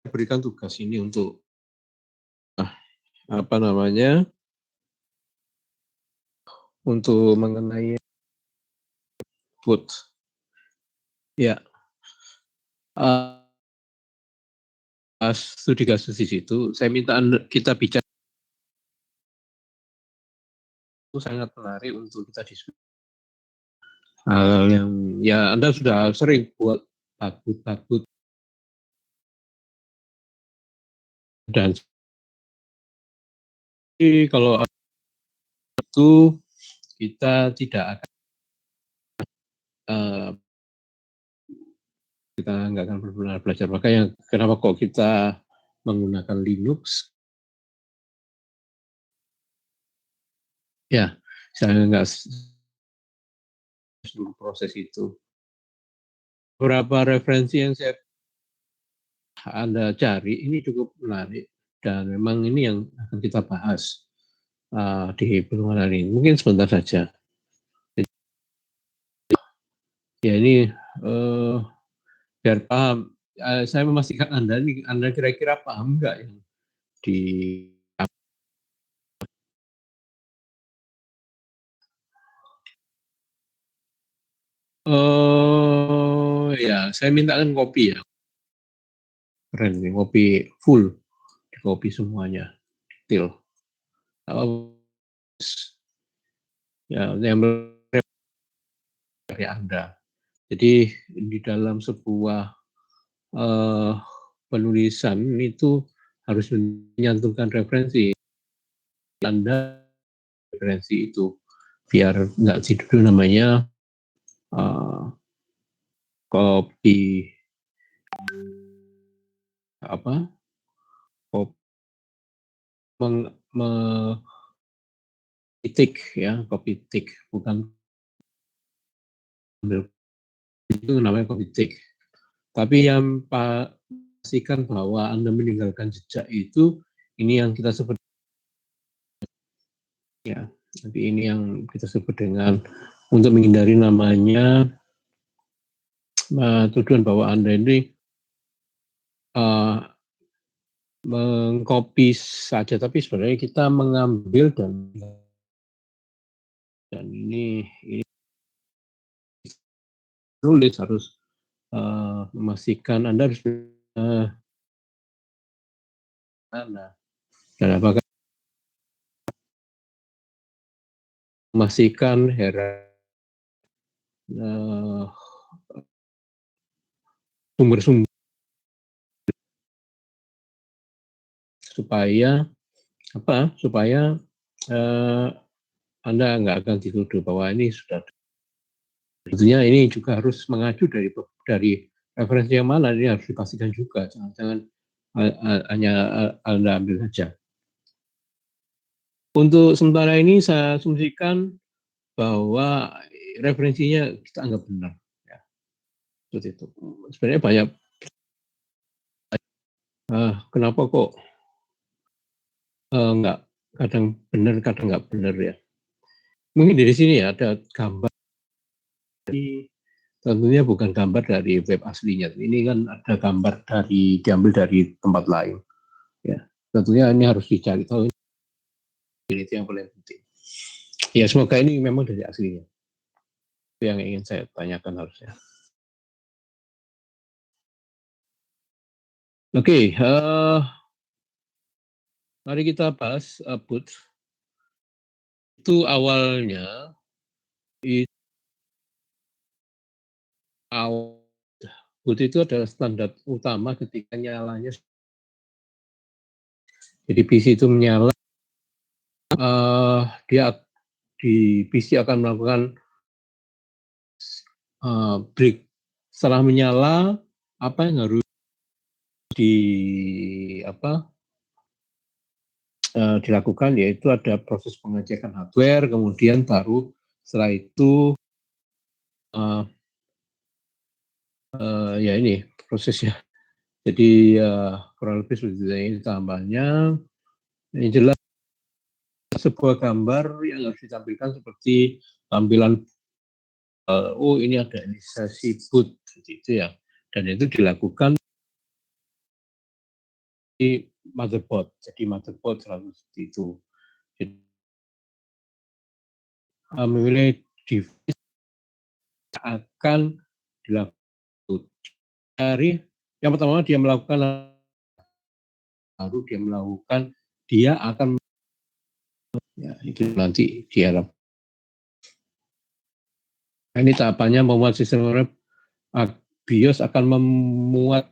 berikan tugas ini untuk apa namanya, untuk mengenai boot. Ya, studi kasus di situ, saya minta kita bicara, itu sangat menarik untuk kita diskusi. Hal yang ya Anda sudah sering buat takut dan kalau itu kita tidak akan kita nggak akan benar-benar belajar. Makanya kenapa kok kita menggunakan Linux? Ya, saya nggak seluruh proses itu. Beberapa referensi yang Anda cari ini cukup menarik dan memang ini yang akan kita bahas di pertemuan hari ini. Mungkin sebentar saja. Ya ini biar paham. Saya memastikan Anda kira-kira paham nggak yang di ya saya mintakan kopi ya. Keren nih, kopi full, kopi semuanya, detail. Ya, yang dari Anda. Jadi di dalam sebuah penulisan itu harus menyantumkan referensi. Anda referensi itu biar nggak tidur namanya kopi apa kopi tik ya, kopi tik bukan itu namanya kopi tik. Tapi yang pastikan bahwa Anda meninggalkan jejak itu, ini yang kita sebut ya. Jadi ini yang kita sebut dengan untuk menghindari namanya tuduhan bahwa Anda ini mengcopy saja, tapi sebenarnya kita mengambil dan ini tulis harus memastikan Anda harus mana dan apakah memastikan sumber-sumber supaya Anda nggak akan dituduh bahwa ini sudah. Tentunya ini juga harus mengacu dari referensi yang mana, ini harus dipastikan juga, jangan hanya Anda ambil saja. Untuk sementara ini saya asumsikan bahwa referensinya kita anggap benar. Ya, seperti itu. Sebenarnya banyak. Kenapa kok nggak kadang benar, kadang nggak benar ya. Mungkin dari sini ya ada gambar. Tentunya bukan gambar dari web aslinya. Ini kan ada gambar diambil dari tempat lain. Ya, tentunya ini harus dicari tahu. Itu yang paling penting. Ya semoga ini memang dari aslinya. Itu yang ingin saya tanyakan harusnya. Oke, mari kita bahas boot. Itu awalnya boot itu adalah standar utama ketika nyalanya. Jadi PC itu menyala, dia di PC akan melakukan break. Setelah menyala, apa yang harus dilakukan yaitu ada proses pengecekan hardware, kemudian baru setelah itu ya ini prosesnya. Jadi kurang lebih seperti ini tambahnya. Ini jelas sebuah gambar yang harus ditampilkan seperti tampilan ini ada inisiasi boot seperti itu ya, dan itu dilakukan motherboard. Jadi motherboard selalu seperti itu. Jadi, memilih device akan dilakukan dari yang pertama dia melakukan, baru dia akan ya, itu nanti diharap. Nah, ini tahapannya membuat sistem BIOS akan memuat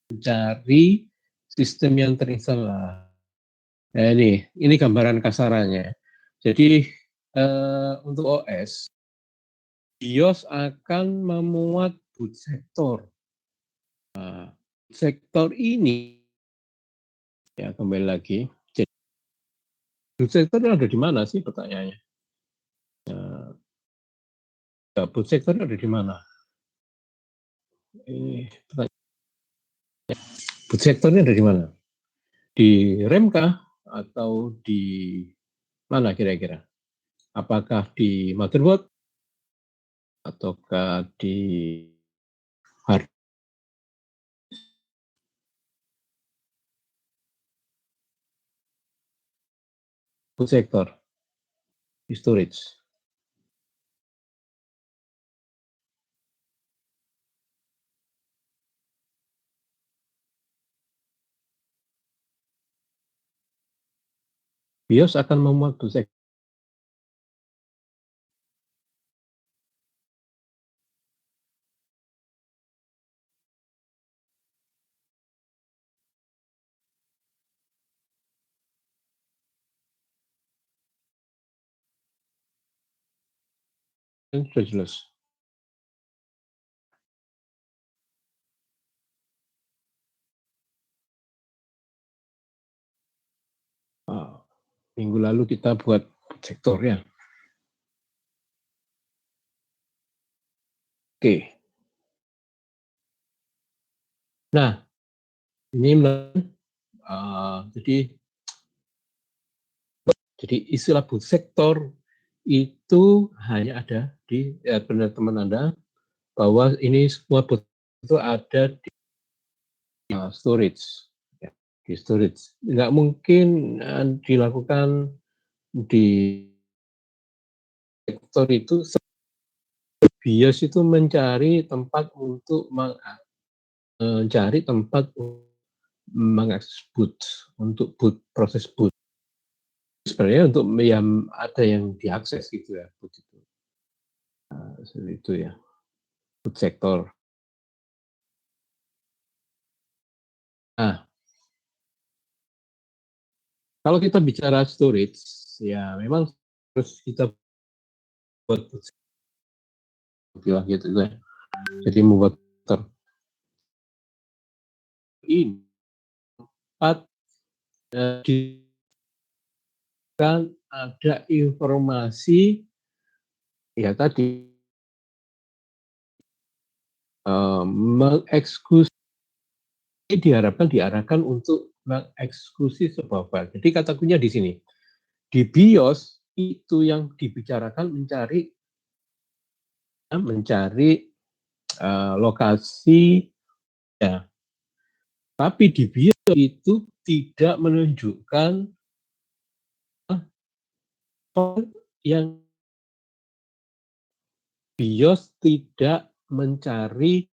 mencari sistem yang terinstall. Nah, ini gambaran kasarannya. Jadi untuk OS, BIOS akan memuat boot sektor. Nah, sektor ini ya kembali lagi. Jadi, boot sektor ada di mana sih pertanyaannya? Boot sektor ada di mana? Boot sektornya ada di mana? Di RAM kah? Atau di mana kira-kira? Apakah di motherboard? Ataukah di hard boot sektor? Di storage? BIOS akan memuat boot sektor. Sudah jelas. Minggu lalu kita buat sektor ya. Oke. Nah, ini jadi istilah boot sektor itu hanya ada di benar teman Anda bahwa ini semua boot itu ada di storage. Ya, di storage. Nggak mungkin dilakukan di sektor itu. BIOS itu mencari tempat untuk mengakses boot, untuk proses boot. Sebenarnya untuk yang ada yang diakses gitu ya, boot itu. Nah, seperti itu ya, boot sektor. Nah, kalau kita bicara storage, ya memang harus kita buat boot sektor gitu ya. Jadi membuat ini kan ada informasi ya tadi mengeksekusi, diarahkan untuk mengeksekusi sebuah file. Jadi kata kuncinya di sini. Di BIOS itu yang dibicarakan mencari lokasi ya. Tapi di BIOS itu tidak menunjukkan yang BIOS tidak mencari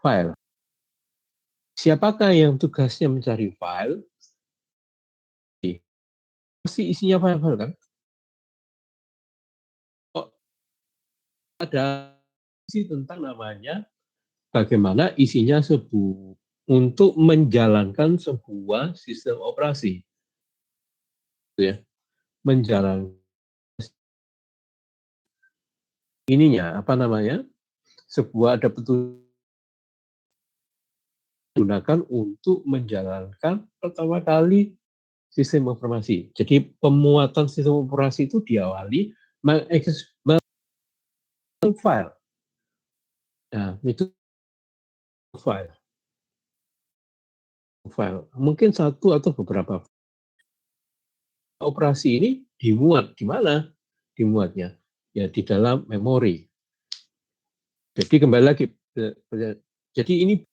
file. Siapakah yang tugasnya mencari file? Pasti isinya file-file kan? Oh, ada isi tentang namanya bagaimana isinya untuk menjalankan sebuah sistem operasi. Ya, menjalankan ininya apa namanya? Sebuah ada petunjuk digunakan untuk menjalankan pertama kali sistem informasi. Jadi pemuatan sistem operasi itu diawali mengekses file. Nah, itu file. Mungkin satu atau beberapa operasi ini dimuat di mana? Dimuatnya ya di dalam memori. Jadi kembali lagi, jadi ini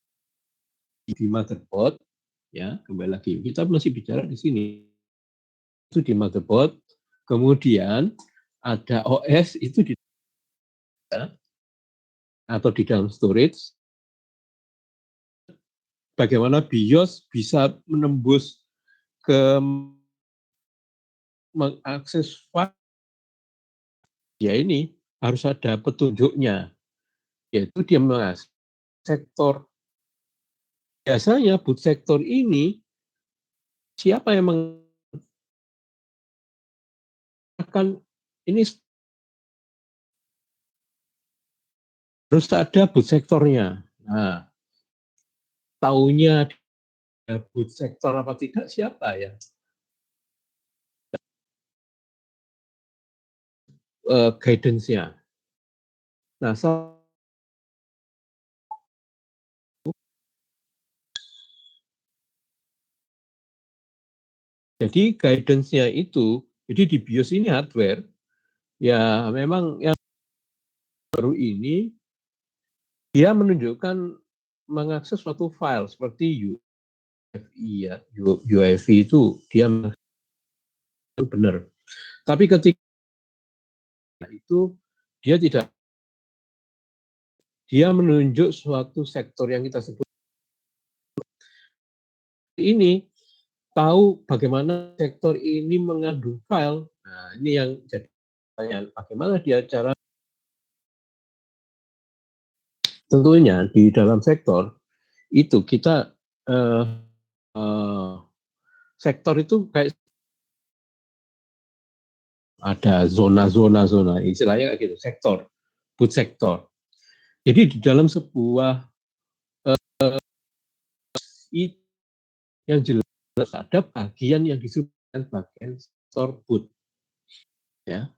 di motherboard Ya, kembali lagi. Kita masih bicara di sini. Itu di motherboard, kemudian ada OS itu di atau di dalam storage. Bagaimana BIOS bisa menembus ke mengakses file, ya ini harus ada petunjuknya, yaitu dia mengakses sektor. Biasanya boot sektor ini siapa yang akan ini harus ada boot sektornya. Nah, taunya boot sektor apa tidak siapa ya? Guidance-nya. Nah, jadi guidance-nya itu, jadi di BIOS ini hardware, ya memang yang baru ini dia menunjukkan mengakses suatu file seperti UEFI ya, UEFI itu dia benar. Tapi ketika itu dia tidak, dia menunjuk suatu sektor yang kita sebut ini, tahu bagaimana sektor ini mengandung file. Nah, ini yang jadi pertanyaan, bagaimana dia cara. Tentunya di dalam sektor itu kita eh, eh, sektor itu kayak ada zona, istilahnya kayak gitu, sektor, boot sektor. Jadi di dalam sebuah yang jelas ada bagian yang disebut bagian sektor boot, ya,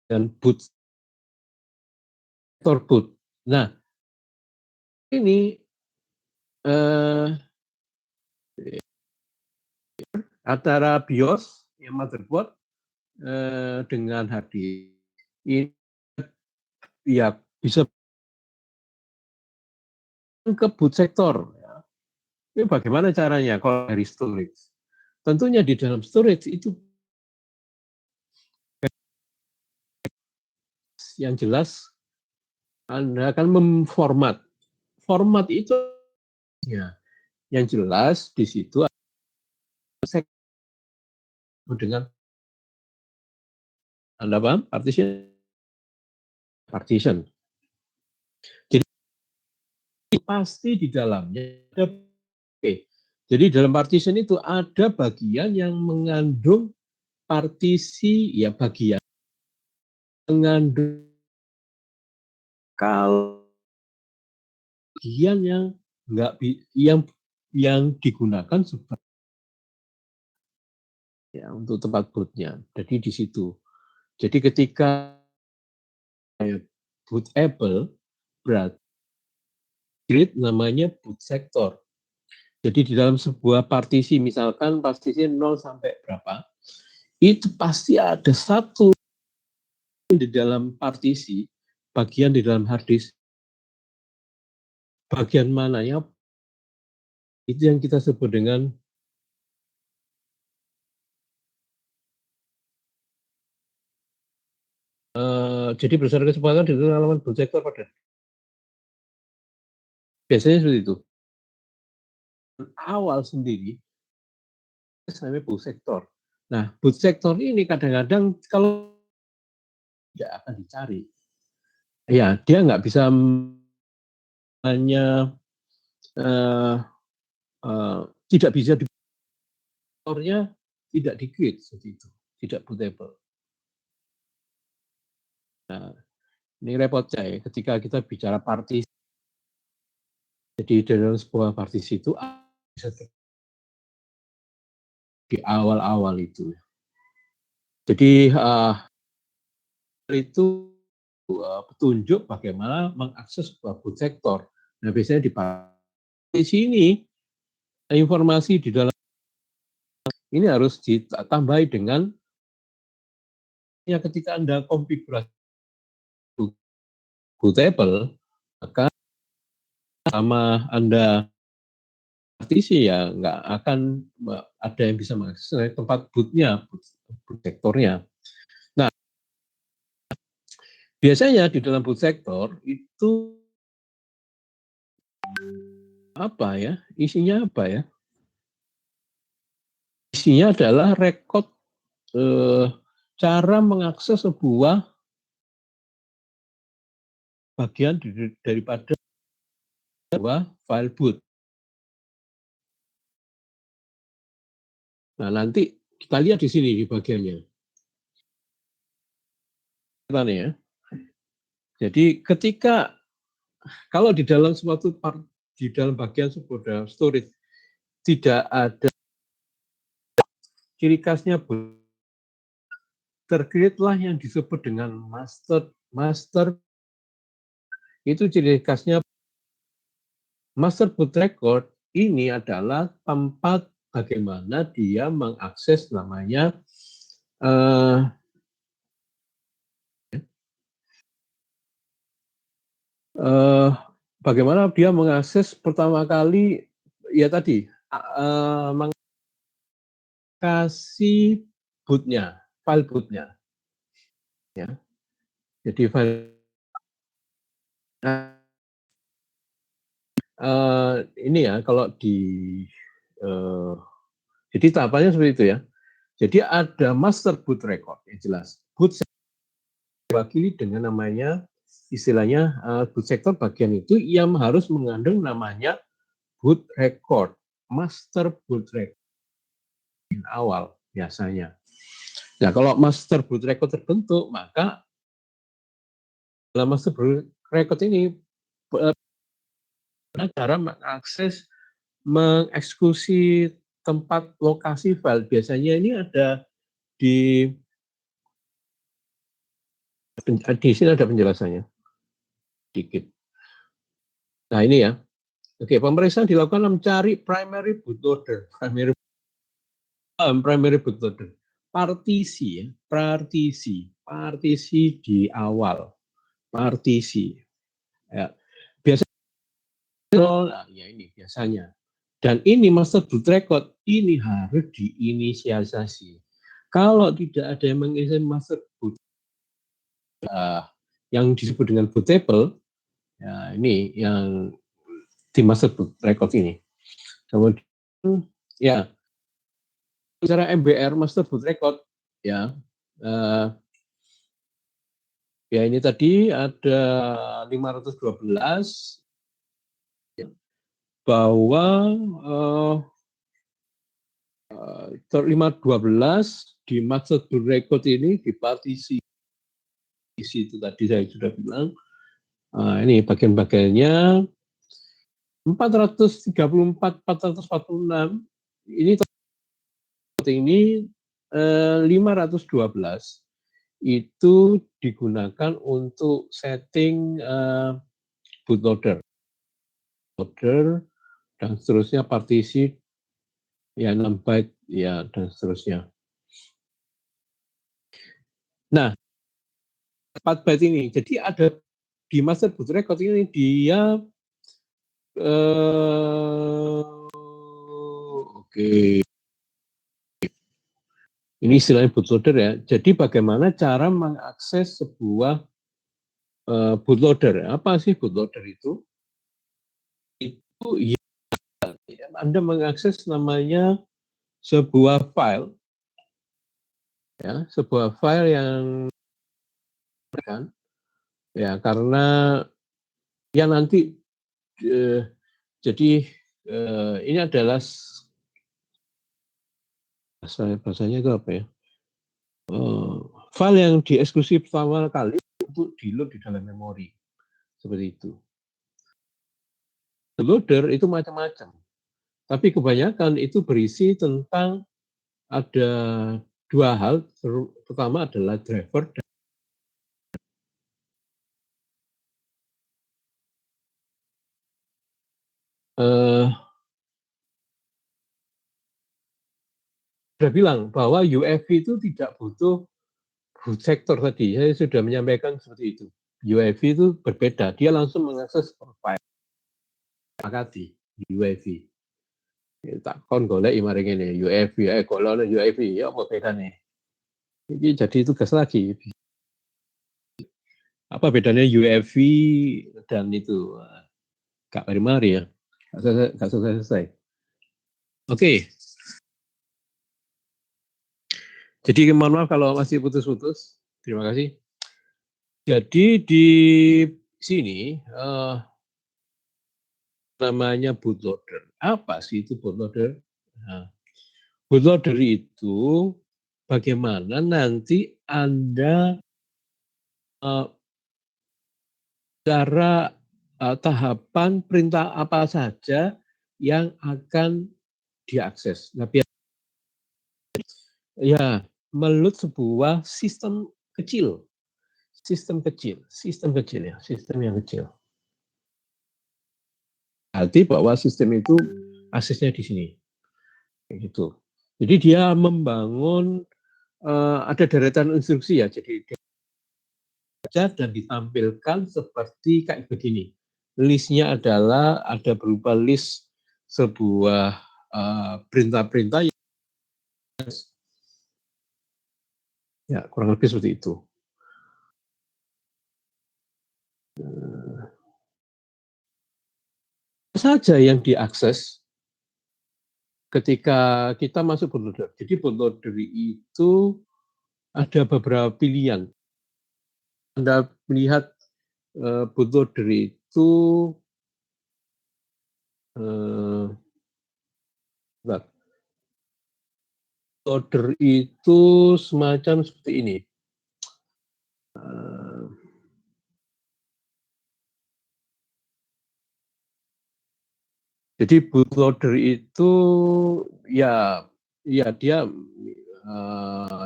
dan boot sektor boot. Nah, ini antara BIOS yang motherboard dengan hard disk ini ya bisa ke boot sektor. Ini bagaimana caranya kalau dari storage? Tentunya di dalam storage itu yang jelas Anda akan memformat. Format itu ya, yang jelas di situ dengan Anda paham partition. Partition. Jadi pasti di dalamnya ada. Oke. Jadi dalam partition itu ada bagian yang mengandung partisi, ya bagian mengandung, kalau bagian yang enggak yang digunakan sebagai ya untuk tempat bootnya. Jadi di situ. Jadi ketika bootable berarti namanya boot sektor. Jadi di dalam sebuah partisi, misalkan partisi 0 sampai berapa, itu pasti ada satu di dalam partisi, bagian di dalam hard disk, bagian mananya, itu yang kita sebut dengan jadi berdasarkan kesepakatan di dalam halaman boot sektor pada biasanya seperti itu. Awal sendiri, namanya boot sektor. Nah, boot sektor ini kadang-kadang kalau tidak akan dicari, ya dia nggak bisa hanya uh, tidak bisa dikornya, tidak di-create seperti itu, tidak bootable. Nah, ini repot saya ketika kita bicara partisi. Jadi dalam sebuah partisi itu bisa di awal-awal itu. Jadi itu petunjuk bagaimana mengakses sebuah boot sektor. Nah, biasanya di sini informasi di dalam ini harus ditambahi dengan ya ketika Anda konfigurasi bootable, maka sama Anda partisi ya nggak akan ada yang bisa mengakses tempat bootnya, boot sektornya. Nah, biasanya di dalam boot sektor itu apa ya? Isinya apa ya? Isinya adalah rekod cara mengakses sebuah bagian daripada sebuah file boot. Nah, nanti kita lihat di sini di bagiannya. Ya. Jadi ketika kalau di dalam suatu di dalam bagian sebuah storage tidak ada ciri khasnya boot, tercreate-lah yang disebut dengan master itu ciri khasnya master boot record. Ini adalah tempat bagaimana dia mengakses namanya bagaimana dia mengakses pertama kali ya tadi mengakses bootnya, file bootnya. Ya. Jadi file ini ya kalau di jadi tahapannya seperti itu ya. Jadi ada master boot record yang jelas. Boot diwakili dengan namanya istilahnya boot sektor bagian itu yang harus mengandung namanya boot record, master boot record awal biasanya. Nah, kalau master boot record terbentuk, maka dalam master boot record ini cara mengakses, mengeksekusi tempat lokasi file. Biasanya ini ada di sini ada penjelasannya sedikit. Nah, ini ya. Oke, pemeriksaan dilakukan mencari primary bootloader. Primary bootloader. Partisi ya, partisi di awal. Partisi. Ya. Biasanya ya ini biasanya. Dan ini master boot record ini harus diinisialisasi. Kalau tidak ada yang menginisiasi master boot yang disebut dengan bootable, ya ini yang di master boot record ini. Kemudian ya secara MBR master boot record ya ya ini tadi ada 512 bahwa 512 di master boot record ini di partisi itu tadi saya sudah bilang. Ini bagian-bagiannya 434, 446 ini 512 itu digunakan untuk setting bootloader dan seterusnya, partisi ya 6 byte ya dan seterusnya. Nah, 4 byte ini jadi ada di master boot record ini dia oke. Ini istilahnya bootloader ya. Jadi bagaimana cara mengakses sebuah bootloader? Apa sih bootloader itu? Itu ya, Anda mengakses namanya sebuah file, ya, sebuah file yang kan, ya karena ya nanti jadi ini adalah bahasanya itu apa ya? File yang dieksekusi pertama kali untuk di-load di dalam memori. Seperti itu. Loader itu macam-macam. Tapi kebanyakan itu berisi tentang ada dua hal. Pertama adalah driver dan sudah bilang bahwa UEFI itu tidak butuh boot sektor tadi. Saya sudah menyampaikan seperti itu. UEFI itu berbeda. Dia langsung mengakses file. Pakati UEFI. Tak kon golek mari ngene UEFI golek UEFI ya apa bedane? Ini jadi tugas lagi. Apa bedanya UEFI dan itu Kak Mari ya? Gak selesai. Oke. Jadi mohon maaf kalau masih putus-putus. Terima kasih. Jadi di sini namanya bootloader. Apa sih itu bootloader? Nah, bootloader itu bagaimana nanti Anda cara tahapan perintah apa saja yang akan diakses. Nah, ya melalui sebuah sistem kecil ya, sistem yang kecil. Berarti bahwa sistem itu aksesnya di sini, gitu. Jadi dia membangun ada deretan instruksi ya, jadi dan ditampilkan seperti kayak begini. Listnya adalah ada berupa list sebuah perintah-perintah ya kurang lebih seperti itu. Saja yang diakses ketika kita masuk bootloader. Jadi bootloader itu ada beberapa pilihan. Anda melihat bootloader itu bootloader itu semacam seperti ini. Jadi bootloader itu ya dia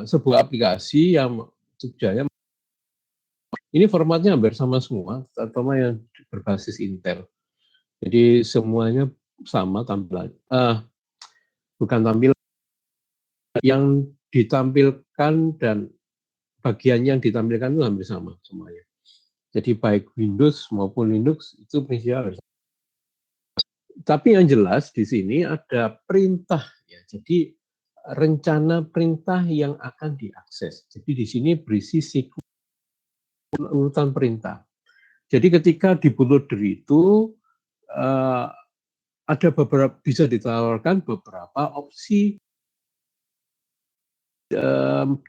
sebuah aplikasi yang tujuannya ini formatnya hampir sama semua, terutama yang berbasis Intel. Jadi semuanya sama tampilan. Bukan tampilan yang ditampilkan dan bagian yang ditampilkan itu hampir sama semuanya. Jadi baik Windows maupun Linux itu prinsipnya. Tapi yang jelas di sini ada perintah ya. Jadi rencana perintah yang akan diakses. Jadi di sini berisi urutan perintah. Jadi ketika di bootloader itu ada beberapa bisa ditawarkan beberapa opsi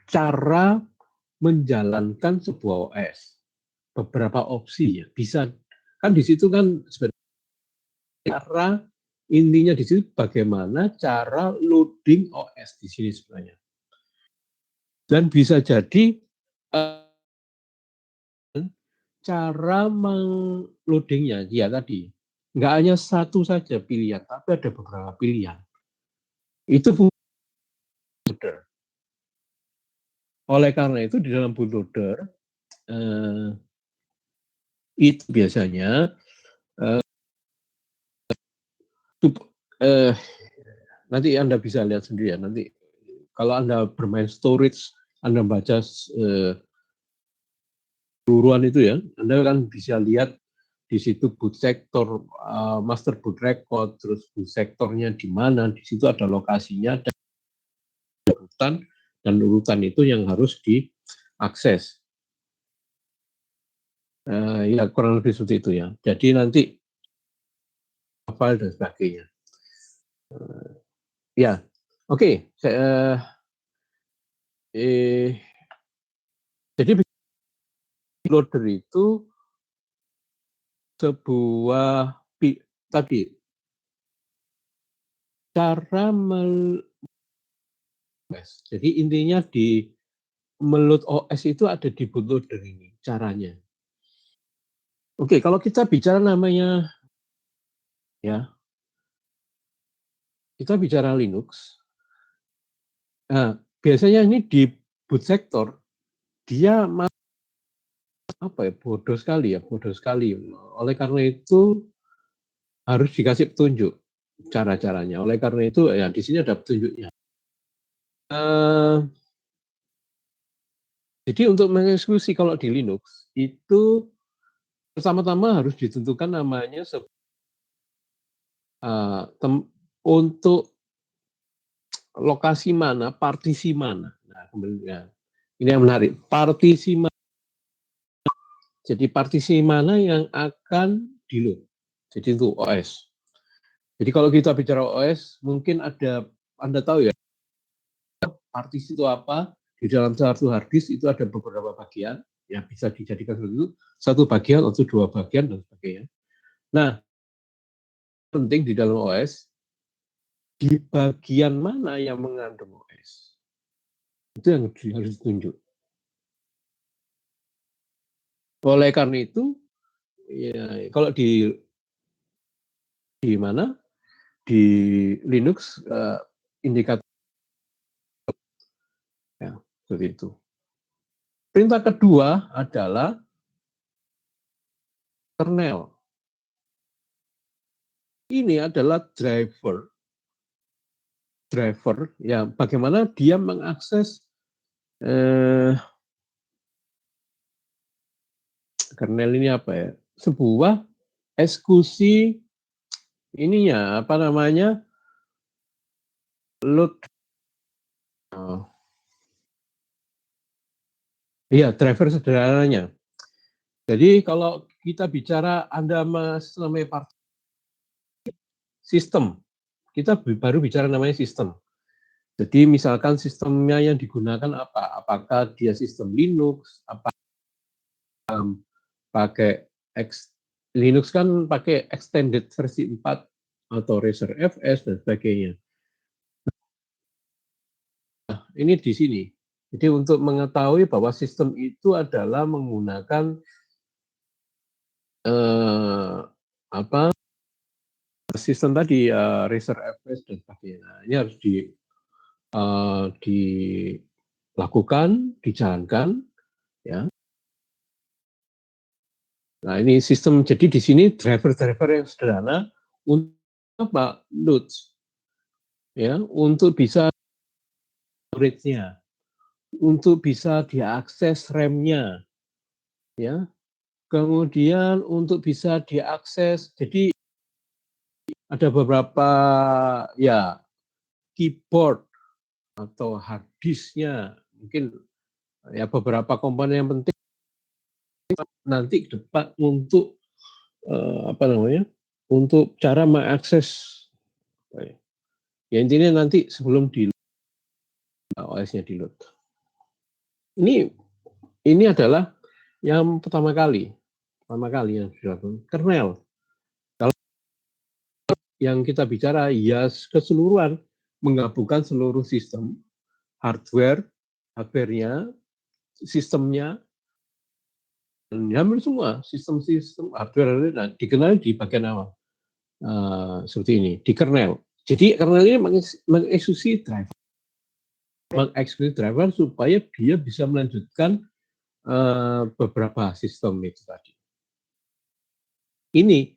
cara menjalankan sebuah OS. Beberapa opsi ya bisa kan di situ kan sebenarnya cara intinya di situ bagaimana cara loading OS di sini sebenarnya. Dan bisa jadi cara meng-loadingnya ya tadi nggak hanya satu saja pilihan, tapi ada beberapa pilihan. Itu bootloader. Oleh karena itu di dalam bootloader itu biasanya nanti Anda bisa lihat sendiri ya. Nanti kalau Anda bermain storage, Anda baca keseluruhan itu ya, Anda kan bisa lihat di situ boot sector, master boot record, terus boot sektornya di mana, di situ ada lokasinya, dan urutan itu yang harus diakses. Ya kurang lebih seperti itu ya. Jadi nanti file dan sebagainya. Ya, oke. Jadi bootloader itu sebuah tadi cara jadi intinya di meload OS itu ada di bootloader ini caranya. Oke, kalau kita bicara namanya ya, kita bicara Linux. Nah, biasanya ini di boot sector dia bodoh sekali. Oleh karena itu harus dikasih petunjuk cara-caranya. Oleh karena itu ya di sini ada petunjuknya. Jadi untuk mengeksekusi kalau di Linux itu pertama-tama harus ditentukan namanya untuk lokasi mana, partisi mana. Nah, kemudian ini yang menarik, partisi mana. Jadi partisi mana yang akan di-load. Jadi itu OS. Jadi kalau kita bicara OS, mungkin ada, Anda tahu ya, partisi itu apa? Di dalam satu hard disk itu ada beberapa bagian yang bisa dijadikan satu bagian atau dua bagian dan sebagainya. Nah, penting di dalam OS, di bagian mana yang mengandung OS. Itu yang harus ditunjuk. Oleh karena itu, ya, kalau di mana? Di Linux, indikator ya, seperti itu. Perintah kedua adalah kernel. Ini adalah driver ya, bagaimana dia mengakses kernel ini apa ya? Sebuah eksekusi ininya apa namanya? Load. Iya, driver sederhananya. Jadi kalau kita bicara Anda namanya sistem, kita baru bicara namanya sistem. Jadi misalkan sistemnya yang digunakan apa? Apakah dia sistem Linux? Apa pakai Linux kan pakai extended versi 4 atau Razer FS dan sebagainya. Nah, ini di sini. Jadi untuk mengetahui bahwa sistem itu adalah menggunakan apa sistem tadi Razer FS dan sebagainya. Nah, ini harus dilakukan, dijalankan, ya. Nah ini sistem. Jadi di sini driver-driver yang sederhana untuk apa? Loads, ya, untuk bisa storage-nya, untuk bisa diakses RAM-nya, ya. Kemudian untuk bisa diakses, jadi ada beberapa ya keyboard atau hard disk-nya, mungkin ya beberapa komponen yang penting nanti ke depan untuk apa namanya? Untuk cara mengakses. Ya intinya nanti sebelum di OS-nya di load. Ini adalah yang pertama kali yang dilakukan kernel. Kalau yang kita bicara ya keseluruhan, menggabungkan seluruh sistem, hardware-nya, sistemnya, dan hampir semua sistem hardware dikenal di bagian awal. Seperti ini, di kernel. Jadi kernel ini mengeksekusi driver supaya dia bisa melanjutkan beberapa sistem itu tadi. Ini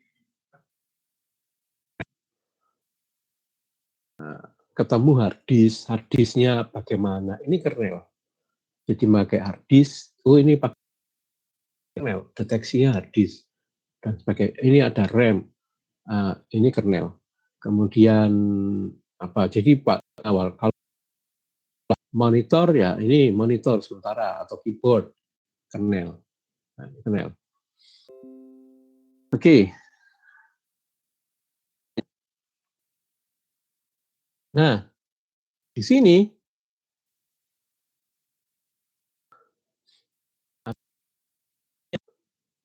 ketemu hard disk-nya bagaimana? Ini kernel. Jadi pakai hard disk, ini pakai kernel, deteksinya hard disk dan sebagainya. Ini ada RAM, ini kernel. Kemudian apa? Jadi Pak awal kalau monitor ya ini monitor sementara atau keyboard kernel. Nah, kernel. Oke. Nah, di sini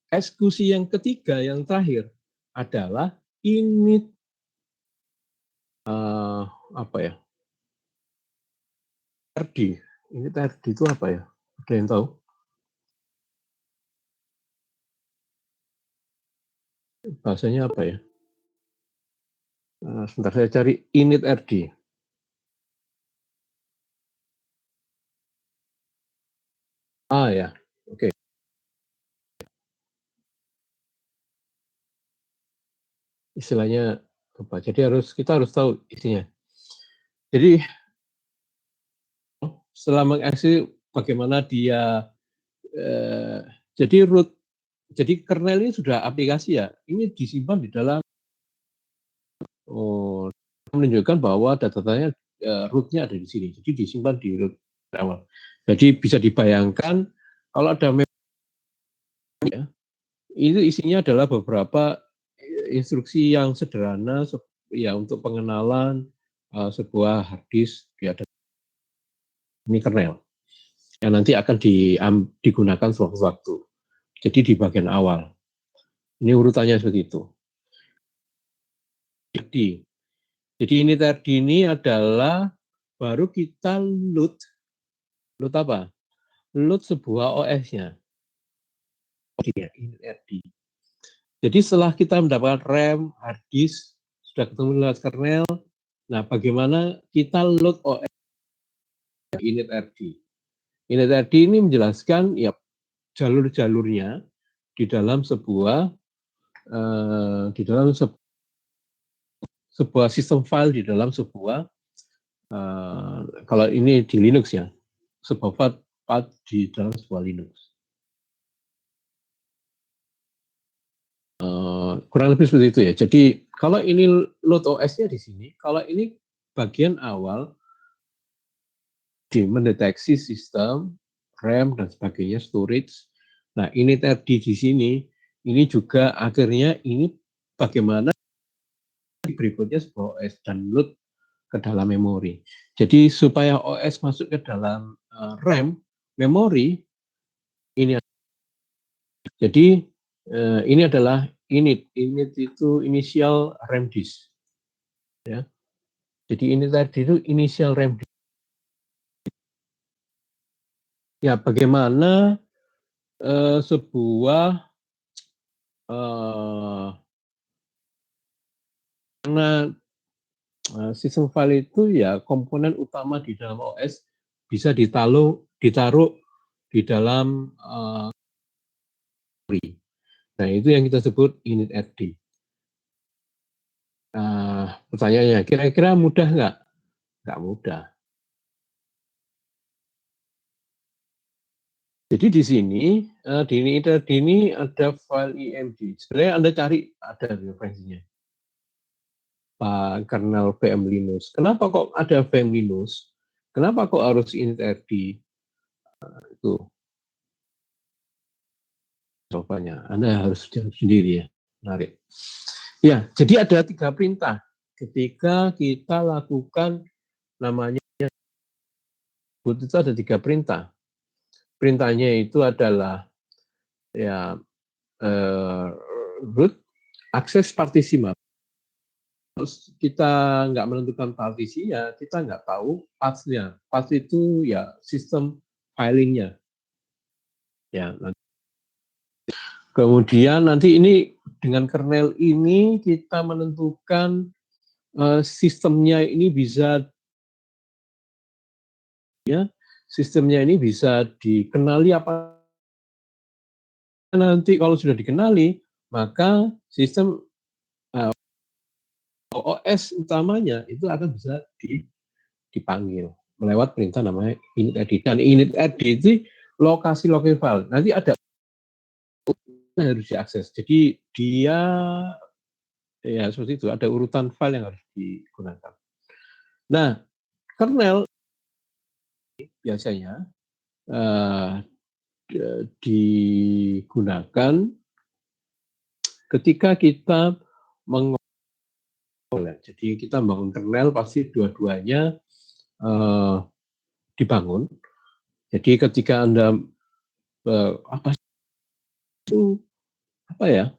eksekusi yang ketiga, yang terakhir adalah init apa ya? RD. Init RD itu apa ya? Ada yang tahu? Bahasanya apa ya? Sebentar saya cari init RD. Ya, oke. Istilahnya apa? Jadi kita harus tahu isinya. Jadi setelah mengeksekusi bagaimana dia jadi root, jadi kernel ini sudah aplikasi ya. Ini disimpan di dalam menunjukkan bahwa data-datanya root-nya ada di sini. Jadi disimpan di root awal. Jadi bisa dibayangkan kalau ada ya, itu isinya adalah beberapa instruksi yang sederhana ya untuk pengenalan sebuah hard disk ini kernel yang nanti akan digunakan sewaktu-waktu. Jadi di bagian awal. Ini urutannya seperti itu. Jadi ini tadi ini adalah baru kita load apa? Load sebuah OS-nya. Ini RD. Jadi setelah kita mendapatkan RAM, hard disk, sudah ketemu lewat kernel, nah bagaimana kita load OS init RD. Init RD ini menjelaskan ya jalur-jalurnya di dalam sebuah sebuah sistem file di dalam sebuah kalau ini di Linux ya, sebuah path di dalam sebuah Linux. Kurang lebih seperti itu ya. Jadi kalau ini load OS-nya di sini, kalau ini bagian awal mendeteksi sistem, RAM dan sebagainya, storage. Nah ini tadi di sini, ini juga akhirnya ini bagaimana berikutnya sebuah OS dan load ke dalam memori. Jadi supaya OS masuk ke dalam RAM, memori, ini jadi ini adalah init itu initial RAM disk. Ya. Jadi ini tadi itu initial RAM disk. Ya, bagaimana sebuah karena sistem file itu ya komponen utama di dalam OS bisa ditaruh di dalam memori. Nah, itu yang kita sebut init RD. Pertanyaannya, kira-kira mudah nggak? Nggak mudah. Jadi di sini, di ini ada file img. Sebenarnya Anda cari, ada referensinya. Pak kernel VM Linux. Kenapa kok ada VM Linux? Kenapa kok harus init RD? Itu jawabannya. Anda harus jawab sendiri ya. Menarik. Ya, jadi ada 3 perintah ketika kita lakukan namanya boot itu ada 3 perintah. Perintahnya itu adalah ya root akses partisi map. Terus kita nggak menentukan partisi ya kita nggak tahu path-nya. Path itu ya sistem filingnya. Ya. Kemudian nanti ini dengan kernel ini kita menentukan sistemnya ini bisa ya sistemnya ini bisa dikenali apa nanti kalau sudah dikenali maka sistem OS utamanya itu akan bisa dipanggil melewat perintah namanya init dan init itu lokasi file nanti ada harus diakses jadi dia ya seperti itu ada urutan file yang harus digunakan. Nah kernel biasanya digunakan ketika kita jadi kita bangun kernel pasti dua-duanya dibangun. Jadi ketika Anda apa ya?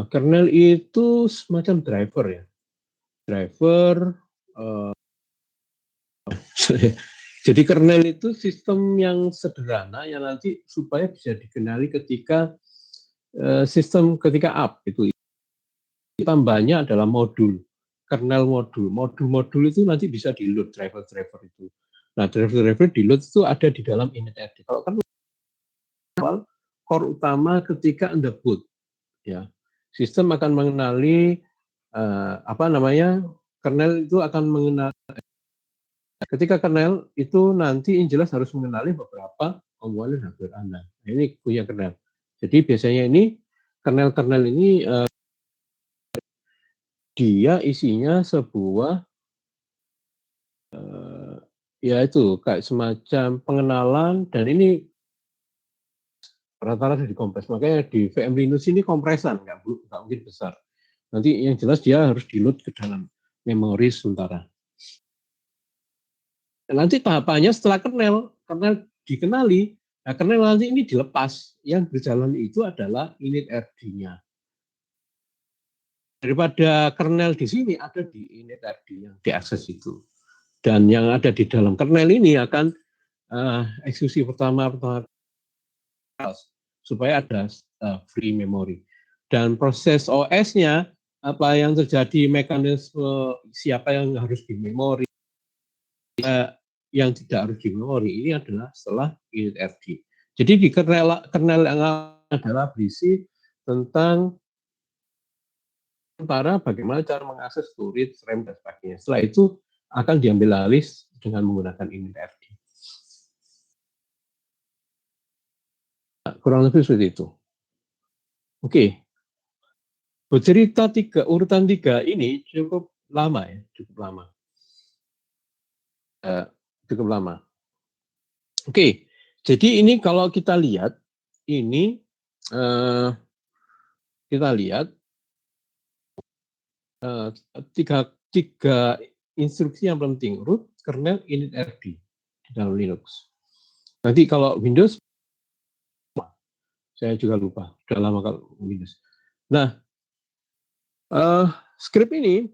Kernel itu semacam driver ya. Driver jadi kernel itu sistem yang sederhana yang nanti supaya bisa dikenali ketika sistem ketika up itu. Tambahnya adalah modul, kernel modul itu nanti bisa di load driver itu. Nah driver di load itu ada di dalam init.rd. Kalau kernel core utama ketika Anda boot, ya sistem akan mengenali kernel itu akan mengenali. Ketika kernel itu nanti yang jelas harus mengenali beberapa komponen hardware Anda. Nah, ini punya kernel. Jadi biasanya ini kernel ini dia isinya sebuah ya itu kayak semacam pengenalan, dan ini rata-rata di kompres. Makanya di VM Linux ini kompresan, nggak mungkin besar. Nanti yang jelas dia harus di-load ke dalam memori sementara. Nanti tahapannya setelah kernel dikenali, nah kernel nanti ini dilepas. Yang berjalan itu adalah init RD-nya. Daripada kernel di sini, ada di init RD yang diakses itu. Dan yang ada di dalam kernel ini akan eksekusi pertama supaya ada free memory. Dan proses OS-nya, apa yang terjadi, mekanisme siapa yang harus di memori, yang tidak harus di memori, ini adalah setelah init RD. Jadi di kernel yang adalah berisi tentang bagaimana cara mengakses storage, RAM, dan sebagainya. Setelah itu akan diambil alih dengan menggunakan init RD. Kurang lebih seperti itu. Oke, bercerita urutan tiga ini cukup lama ya, cukup lama. Cukup lama. Oke, jadi ini kalau kita lihat, ini kita lihat tiga instruksi yang penting, root, kernel, init RD di dalam Linux. Nanti kalau Windows, saya juga lupa, sudah lama kalau Windows. Nah, script ini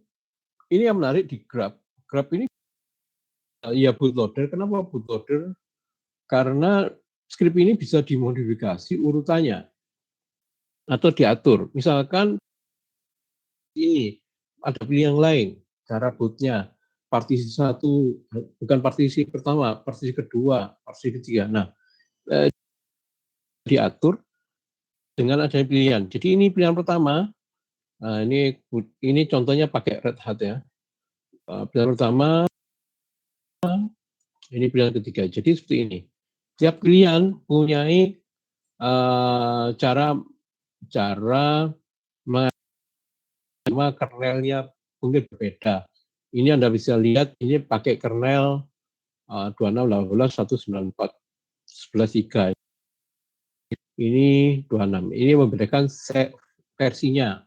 yang menarik di Grub. Grub ini ya bootloader. Kenapa bootloader? Karena script ini bisa dimodifikasi urutannya atau diatur. Misalkan ini ada pilihan lain, cara bootnya, partisi satu, bukan partisi pertama, partisi kedua, partisi ketiga. Nah, diatur dengan adanya pilihan. Jadi ini pilihan pertama. Nah, ini contohnya pakai Red Hat ya. Pilihan pertama, ini pilihan ketiga. Jadi seperti ini. Tiap pilihan mempunyai cara kernelnya mungkin berbeda. Ini Anda bisa lihat, ini pakai kernel 26.18.194.11.3. Ini 26. Ini membedakan versinya.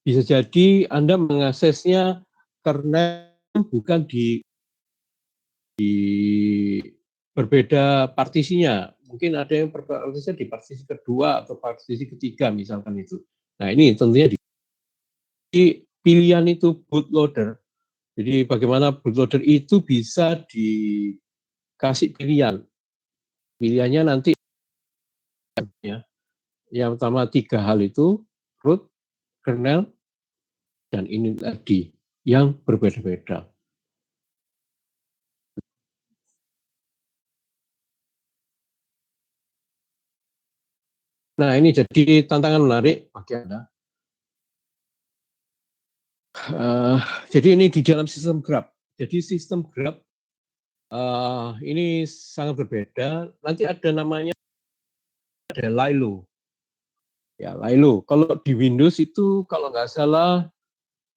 Bisa jadi Anda mengaksesnya kernel bukan di berbeda partisinya. Mungkin ada yang partisinya di partisi kedua atau partisi ketiga misalkan itu. Nah ini tentunya di pilihan itu bootloader. Jadi bagaimana bootloader itu bisa dikasih pilihan. Pilihannya nanti ya. Yang pertama tiga hal itu, root, kernel, dan init RD yang berbeda-beda. Nah ini jadi tantangan menarik bagi Anda. Jadi ini di dalam sistem Grub. Jadi sistem Grub ini sangat berbeda. Nanti ada namanya ada Lilo. Ya Lilo. Kalau di Windows itu kalau nggak salah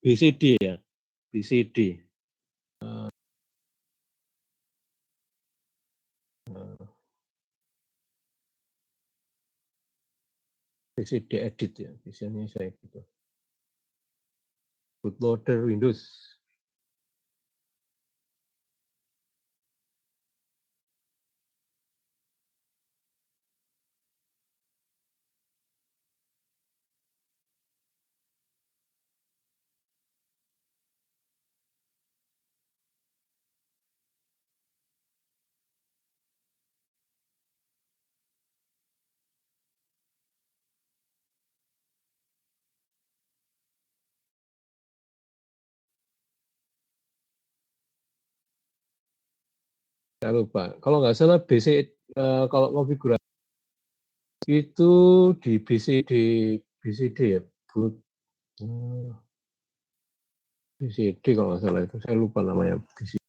BCD ya, BCD. BCD edit ya, biasanya saya gitu. Bootloader Windows. Saya lupa. Kalau nggak salah kalau konfigurasi itu di BCD ya, BCD kalau nggak salah itu. Saya lupa namanya. BCD.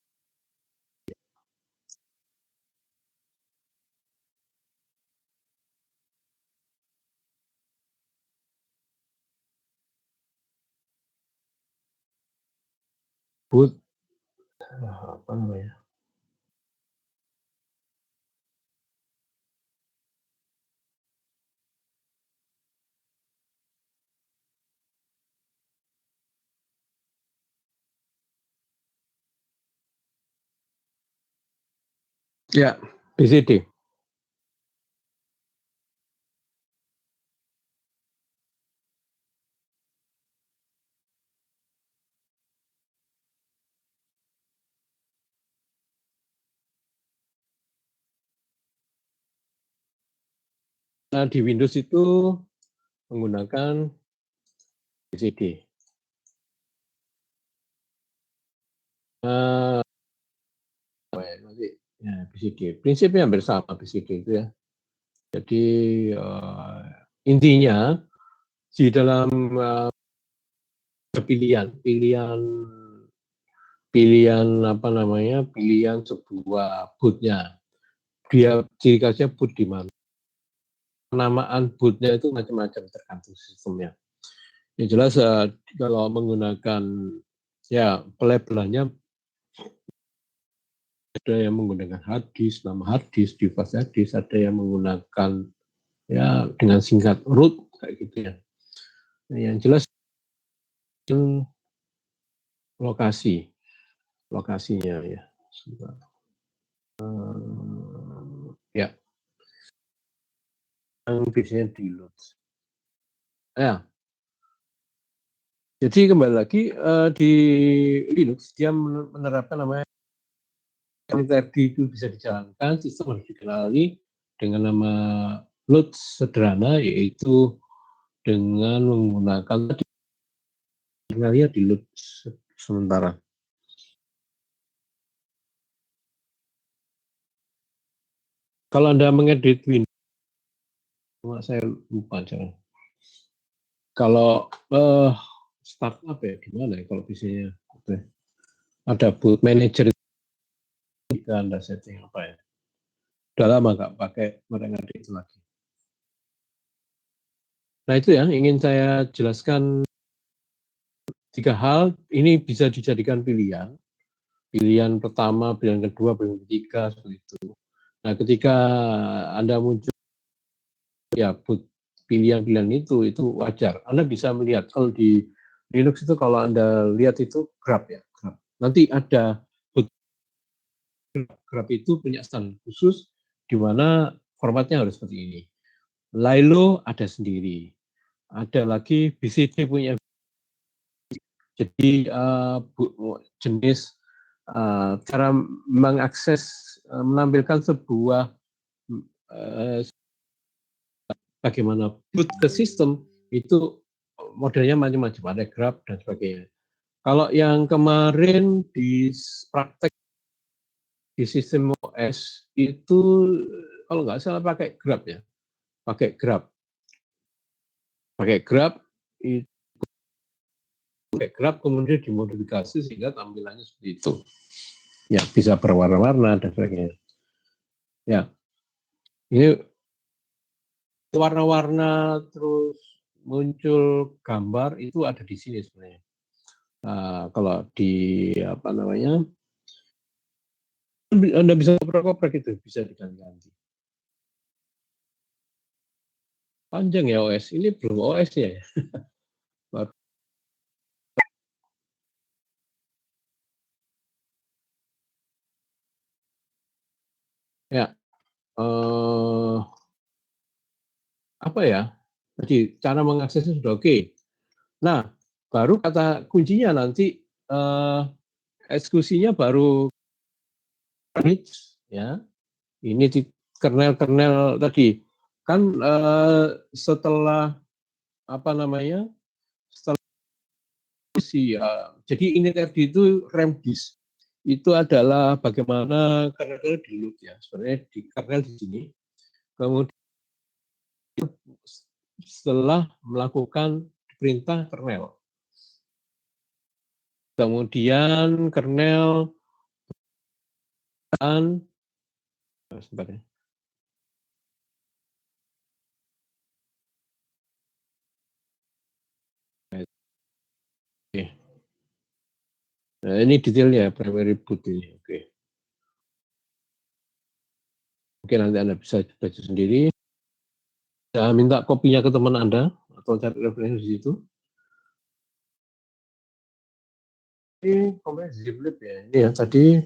boot apa namanya? Ya, BCD. Nah, di Windows itu menggunakan BCD. Nah, ya, BCD. Prinsipnya hampir sama BCD itu ya. Jadi intinya di dalam pilihan, pilihan, pilihan apa namanya, pilihan sebuah bootnya. Dia ciri khasnya boot di mana? Penamaan bootnya itu macam-macam tergantung sistemnya. Yang jelas kalau menggunakan ya pelabelannya ada yang menggunakan hard disk, nama hard disk, device hard disk, ada yang menggunakan ya dengan singkat root kayak gitu ya. Yang jelas itu lokasi, lokasinya ya. Ya, yang biasanya di load. Ya, jadi kembali lagi di Linux dia menerapkan namanya tadi itu bisa dijalankan, sistem harus dikenali dengan nama load sederhana, yaitu dengan menggunakan tinggalnya di load sementara. Kalau Anda mengedit Windows, saya lupa jangan. Kalau startup ya gimana ya kalau biasanya ada boot manager itu Anda setting apa ya? Udah lama nggak pakai mereka itu lagi. Nah itu ya ingin saya jelaskan 3 hal ini bisa dijadikan pilihan. Pilihan pertama, pilihan kedua, pilihan ketiga seperti itu. Nah ketika Anda muncul ya pilihan-pilihan itu wajar. Anda bisa melihat kalau di Linux itu kalau Anda lihat itu grab ya, grab. Nanti ada grab itu punya standar khusus di mana formatnya harus seperti ini. Lilo ada sendiri. Ada lagi BCD punya. Jadi jenis cara mengakses menampilkan sebuah uh, bagaimana boot ke sistem itu modelnya macam-macam, ada grab dan sebagainya. Kalau yang kemarin di praktek di sistem OS itu kalau nggak salah pakai grab ya, pakai grab, pakai grab, pakai grab kemudian dimodifikasi sehingga tampilannya seperti itu. Ya bisa berwarna-warna dan sebagainya. Ya ini warna-warna terus muncul gambar itu ada di sini sebenarnya. Kalau di apa namanya Anda bisa koprek-koprek itu bisa diganti-ganti. Panjang ya OS. Ini belum OS ya. Ya, apa ya? Jadi cara mengaksesnya sudah oke. Nah, baru kata kuncinya nanti eksekusinya baru ya. Ini di kernel-kernel tadi kan setelah apa namanya? Setelah jadi ini tadi itu RAM disk itu adalah bagaimana kernel di load ya. Sebenarnya di kernel di sini. Kemudian setelah melakukan perintah kernel. Kemudian kernel dan sebentar ya. Oke. Nah, ini detailnya primary boot ini. Oke. Oke, nanti Anda bisa baca sendiri. Saya minta kopinya ke teman Anda atau cari referensi di situ. Ini kompleks zip-lib ya. Ini ya tadi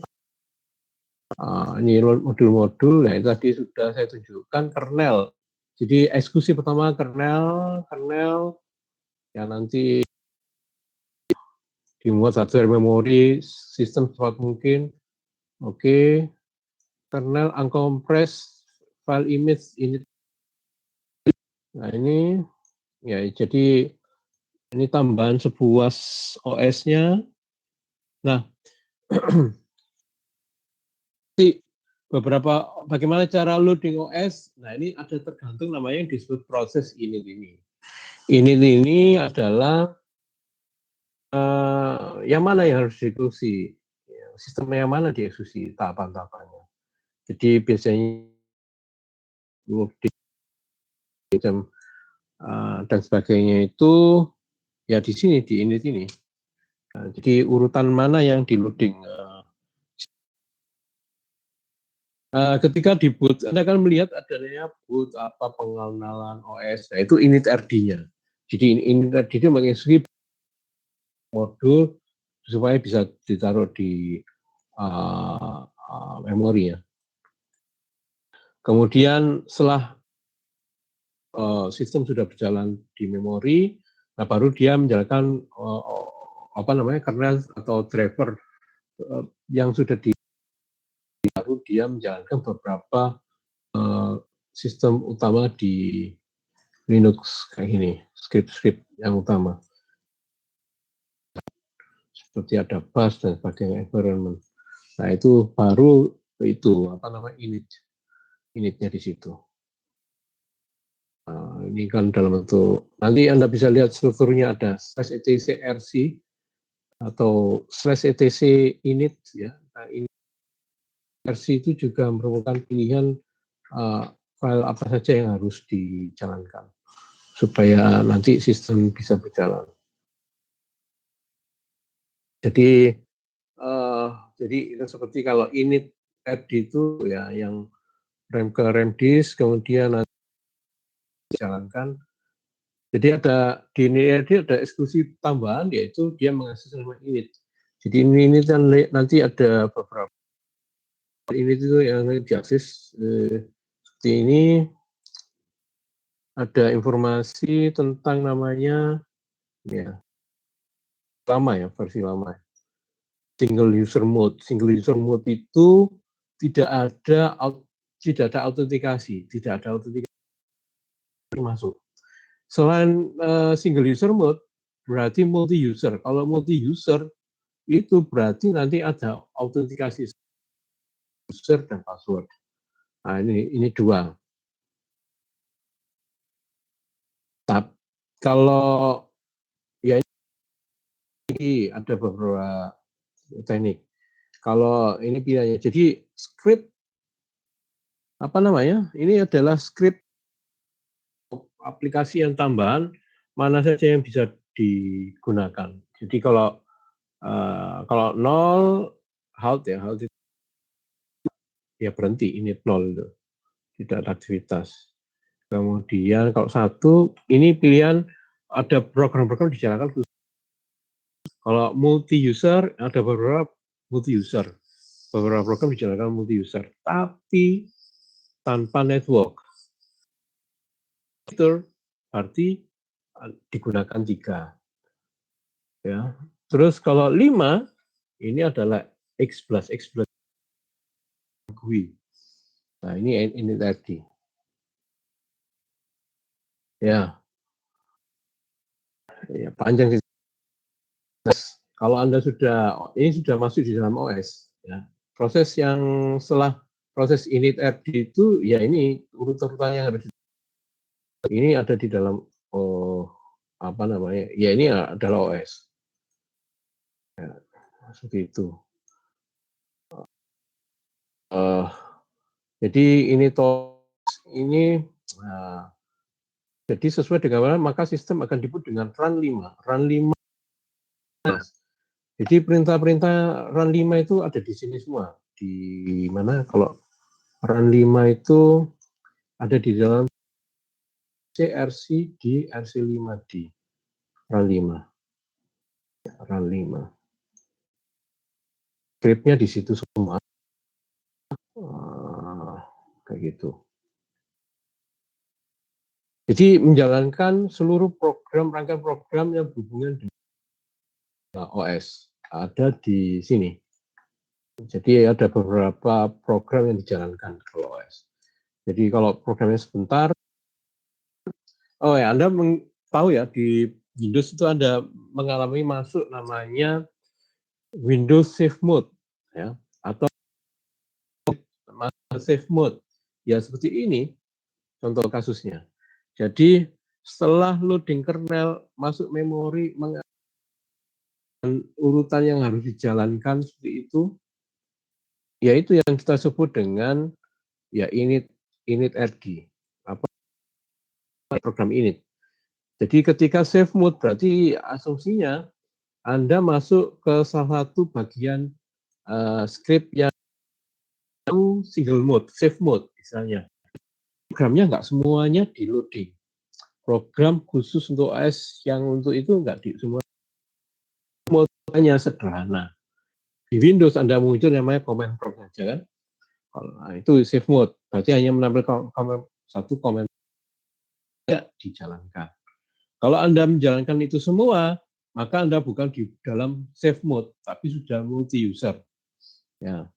ini modul-modul. Nah, itu tadi sudah saya tunjukkan kernel. Jadi eksekusi pertama kernel yang nanti dimuat hardware memori sistem secepat mungkin. Oke, kernel uncompressed file image ini. Nah ini ya jadi ini tambahan sebuah OS-nya. Nah, beberapa bagaimana cara loading OS. Nah ini ada tergantung namanya yang disebut proses init ini. Init ini adalah yang mana yang harus dieksekusi, sistem yang mana dieksekusi tahapan-tahapannya. Jadi biasanya loading dan sebagainya itu ya di sini di init ini. Nah, jadi urutan mana yang di loading. Ketika di boot, Anda akan melihat adanya boot apa pengenalan OS. Nah, itu init RD-nya. Jadi init RD itu mengeksekusi modul supaya bisa ditaruh di memori ya. Kemudian setelah sistem sudah berjalan di memori, nah baru dia menjalankan kernel atau driver yang sudah baru dia menjalankan beberapa sistem utama di Linux kayak gini, script-script yang utama. Seperti ada bash dan sebagainya, environment. Nah itu baru itu initnya di situ. Nah, ini kan dalam bentuk nanti Anda bisa lihat strukturnya ada /etc/rc atau /etc init ya. Nah, ini RC itu juga merupakan pilihan file apa saja yang harus dijalankan supaya nanti sistem bisa berjalan. Jadi itu seperti kalau init RD itu ya yang rem ke rem disk kemudian nanti dijalankan. Jadi ada di init RD ada eksekusi tambahan yaitu dia mengakses nama init. Jadi ini kan nanti ada beberapa init itu yang diakses seperti ini. Ada informasi tentang namanya ya lama ya versi lama single user mode itu tidak ada autentikasi masuk selain single user mode berarti multi user. Kalau multi user itu berarti nanti ada autentikasi user dan password. Nah ini dua. Tapi kalau ya ini ada beberapa teknik. Kalau ini pilihannya, jadi script apa namanya? Ini adalah script aplikasi yang tambahan mana saja yang bisa digunakan. Jadi kalau nol halt itu ya berhenti, ini nol itu tidak ada aktivitas. Kemudian kalau satu ini pilihan ada program-program dijalankan. Kalau multi user ada beberapa multi user. Beberapa program dijalankan multi user, tapi tanpa network. Itu berarti digunakan 3. Ya. Terus kalau 5 ini adalah X+. GUI. Nah, ini tadi. Ya. Ya, panjang sih. Kalau Anda ini sudah masuk di dalam OS, ya. Proses yang setelah proses init RD itu ya ini urut-urutan yang harus ini ada di dalam apa namanya? Ya ini adalah OS. Ya, seperti itu. Jadi ini jadi sesuai dengan mana maka sistem akan disebut dengan run 5. Run 5 Jadi perintah-perintah run 5 itu ada di sini semua. Di mana kalau run 5 itu ada di dalam CRC di RC5D. Run 5. Run 5. Script-nya di situ semua. Kayak gitu. Jadi menjalankan seluruh program, rangkaian program yang berhubungan dengan OS ada di sini. Jadi ada beberapa program yang dijalankan kalau OS. Jadi kalau programnya sebentar, oh ya Anda tahu ya di Windows itu Anda mengalami masuk namanya Windows Safe Mode, ya, atau Safe Mode. Ya seperti ini contoh kasusnya. Jadi setelah loading kernel masuk memori urutan yang harus dijalankan seperti itu, yaitu yang kita sebut dengan ya init.rg, apa program init. Jadi ketika save mode berarti asumsinya Anda masuk ke salah satu bagian script yang single mode, save mode misalnya. Programnya nggak semuanya di loading. Program khusus untuk OS yang untuk itu nggak di semua. Modenya sederhana. Di Windows Anda muncul namanya command prompt saja kan. Nah, itu save mode. Berarti hanya menampilkan satu command tidak dijalankan. Kalau Anda menjalankan itu semua, maka Anda bukan di dalam save mode, tapi sudah multi user. Ya.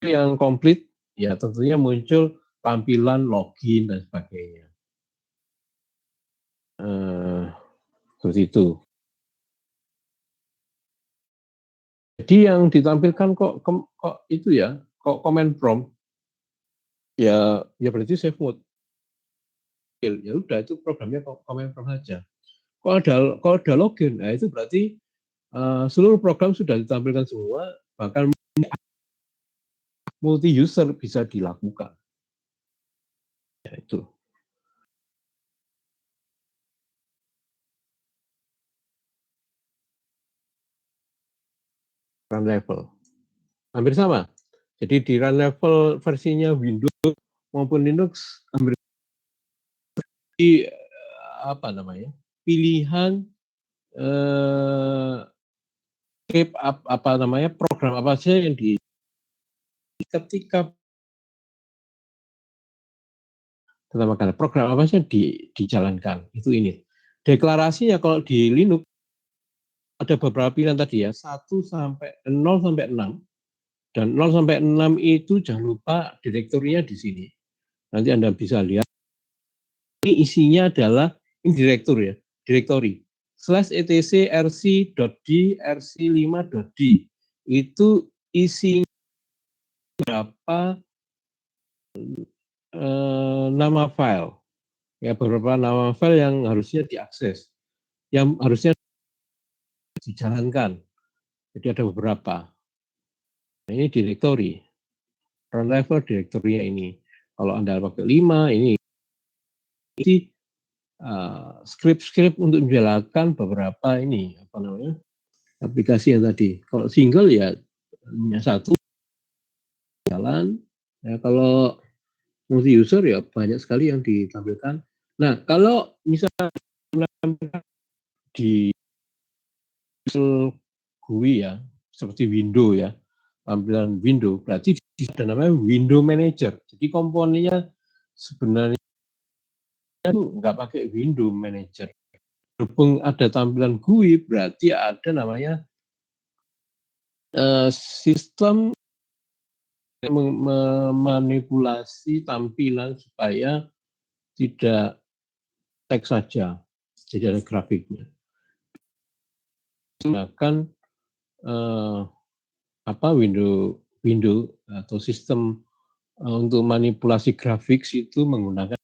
Yang komplit, ya tentunya muncul tampilan login dan sebagainya. Seperti itu. Jadi yang ditampilkan kok itu ya, kok command prompt, ya berarti save mode. Ya udah itu programnya command prompt saja. Kalau ada login, nah itu berarti seluruh program sudah ditampilkan semua, bahkan multi user bisa dilakukan. Ya itu. Run level. Hampir sama. Jadi di run level versinya Windows maupun Linux hampir di apa namanya? Pilihan script apa namanya? Program apa saja yang ketika program apa saja dijalankan itu ini. Deklarasinya kalau di Linux ada beberapa pilihan tadi ya, 1 sampai 0 sampai 6. Dan 0 sampai 6 itu jangan lupa direktorinya di sini. Nanti Anda bisa lihat. Ini isinya adalah ini direktori /etc rc.d rc5.d itu isinya berapa nama file, ya beberapa nama file yang harusnya diakses, yang harusnya dijalankan. Jadi ada beberapa. Nah, ini direktori, run level direktorinya ini. Kalau Anda pakai 5, ini script untuk menjalankan beberapa ini apa namanya aplikasi yang tadi. Kalau single ya hanya satu jalan. Ya, kalau multi user ya banyak sekali yang ditampilkan. Nah kalau misalnya di GUI ya seperti window ya tampilan window berarti ada namanya window manager. Jadi komponennya sebenarnya itu nggak pakai window manager. Berhubung ada tampilan GUI berarti ada namanya sistem memanipulasi tampilan supaya tidak teks saja, jadi ada grafiknya. Gunakan window atau sistem untuk manipulasi grafik itu menggunakan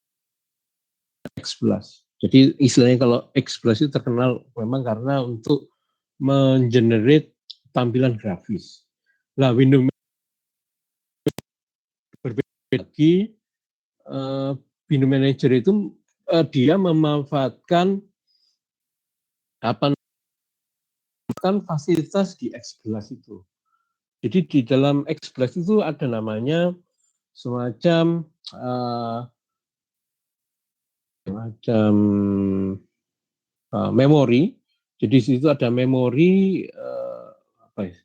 XPlus. Jadi istilahnya kalau XPlus itu terkenal memang karena untuk mengenerate tampilan grafis. Nah, window berbeda lagi, window manager itu dia memanfaatkan apa memanfaatkan fasilitas di X11 itu. Jadi di dalam X11 itu ada namanya semacam memori. Jadi di situ ada memori apa ya?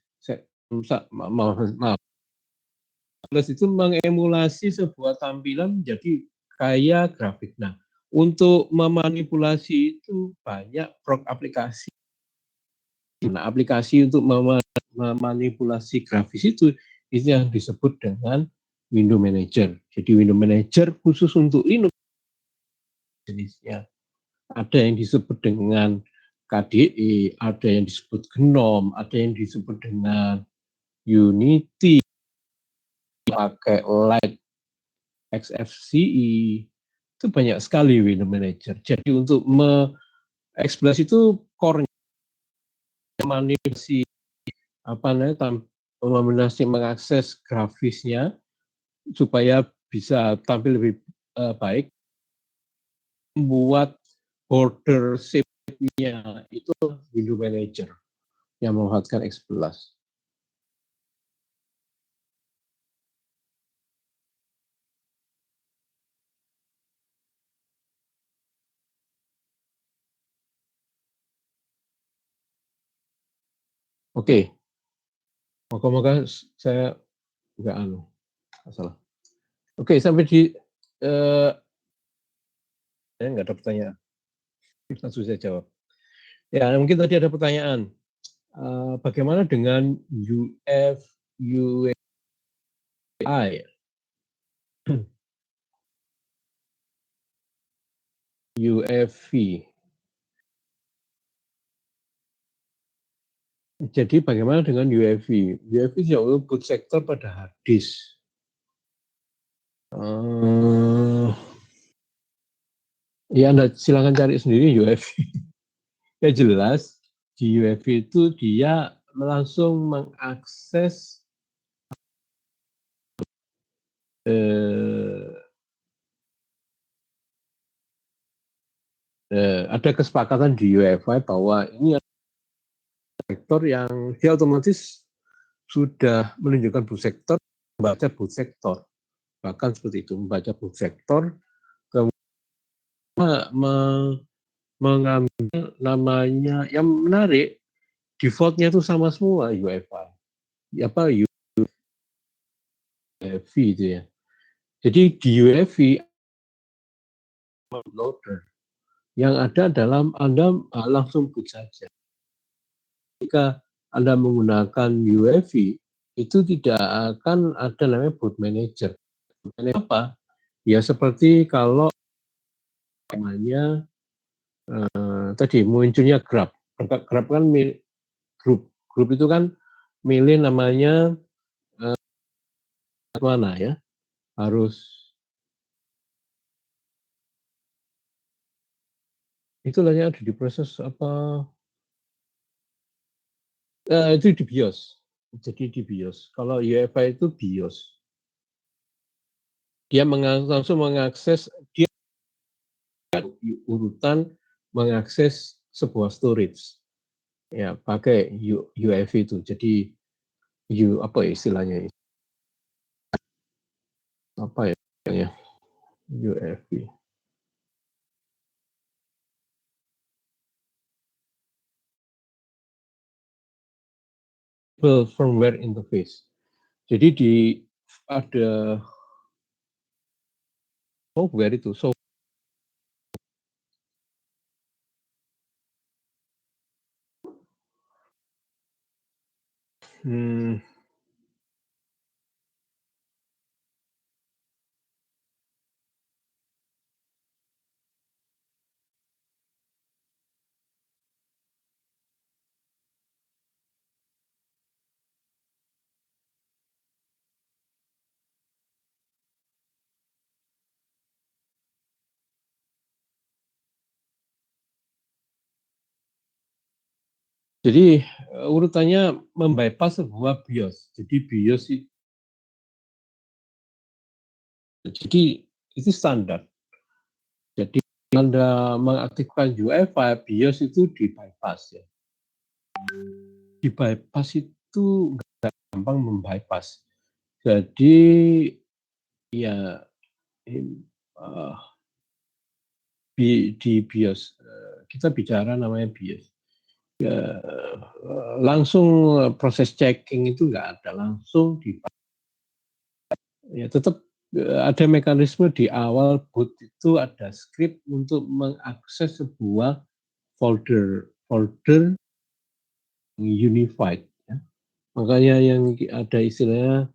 Maaf. Plus itu mengemulasi sebuah tampilan menjadi kaya grafik. Nah, untuk memanipulasi itu banyak aplikasi. Nah, aplikasi untuk memanipulasi grafis itu yang disebut dengan Window Manager. Jadi Window Manager khusus untuk Linux jenisnya. Ada yang disebut dengan KDE, ada yang disebut GNOME, ada yang disebut dengan Unity, pakai Light XFCE, itu banyak sekali Window Manager. Jadi untuk X11 itu core-nya manipulasi mengakses grafisnya supaya bisa tampil lebih baik, membuat border shape-nya itu Window Manager yang memanfaatkan X11. Oke, moga-moga saya nggak salah. Oke, sampai di nggak ada pertanyaan. Langsung saya jawab. Ya, mungkin tadi ada pertanyaan. Bagaimana dengan UEFI? UEFI. Jadi bagaimana dengan UEFI? UEFI jauh boot sektor pada hard disk. Ya, Anda silakan cari sendiri UEFI. Ya jelas di UEFI itu dia langsung mengakses ada kesepakatan di UEFI bahwa ini sektor yang dia otomatis sudah menunjukkan boot sektor, membaca boot sektor, bahkan seperti itu, membaca boot sektor, kemudian mengambil namanya yang menarik, defaultnya itu sama semua UEFI, UEFI itu ya. Jadi di UEFI loader yang ada dalam Anda langsung boot saja. Jika Anda menggunakan UEFI, itu tidak akan ada namanya boot manager. Apa? Ya seperti kalau namanya tadi munculnya Grab. Grab kan grup itu kan milih namanya mana ya, harus itulah yang ada di proses apa itu di BIOS. Jadi di BIOS. Kalau UEFI itu BIOS. Dia langsung mengakses, dia urutan mengakses sebuah storage. Ya, pakai UEFI itu. Jadi apa ya istilahnya? Apa ya UEFI? Firmware interface. Jadi ada software itu. Jadi urutannya membypass sebuah BIOS. Jadi BIOS itu standar. Jadi Anda mengaktifkan UEFI, BIOS itu di bypass ya. di bypass itu nggak gampang membypass. Jadi ya di BIOS kita bicara namanya BIOS. Ya, langsung proses checking itu nggak ada, langsung ya tetap ada mekanisme di awal boot itu ada script untuk mengakses sebuah folder unified. Ya. Makanya yang ada istilahnya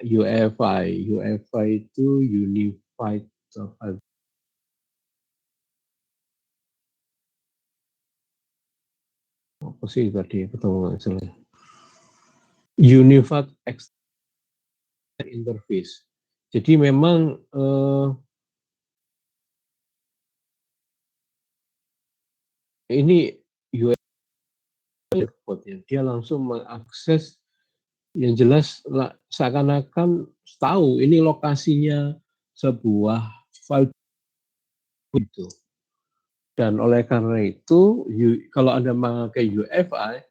UEFI. UEFI itu Unified apa sih tadi ketemu istilahnya Unified External Interface. Jadi memang ini UEFI dia langsung mengakses yang jelas seakan-akan tahu ini lokasinya sebuah file itu. Dan oleh karena itu, kalau Anda memakai UEFI,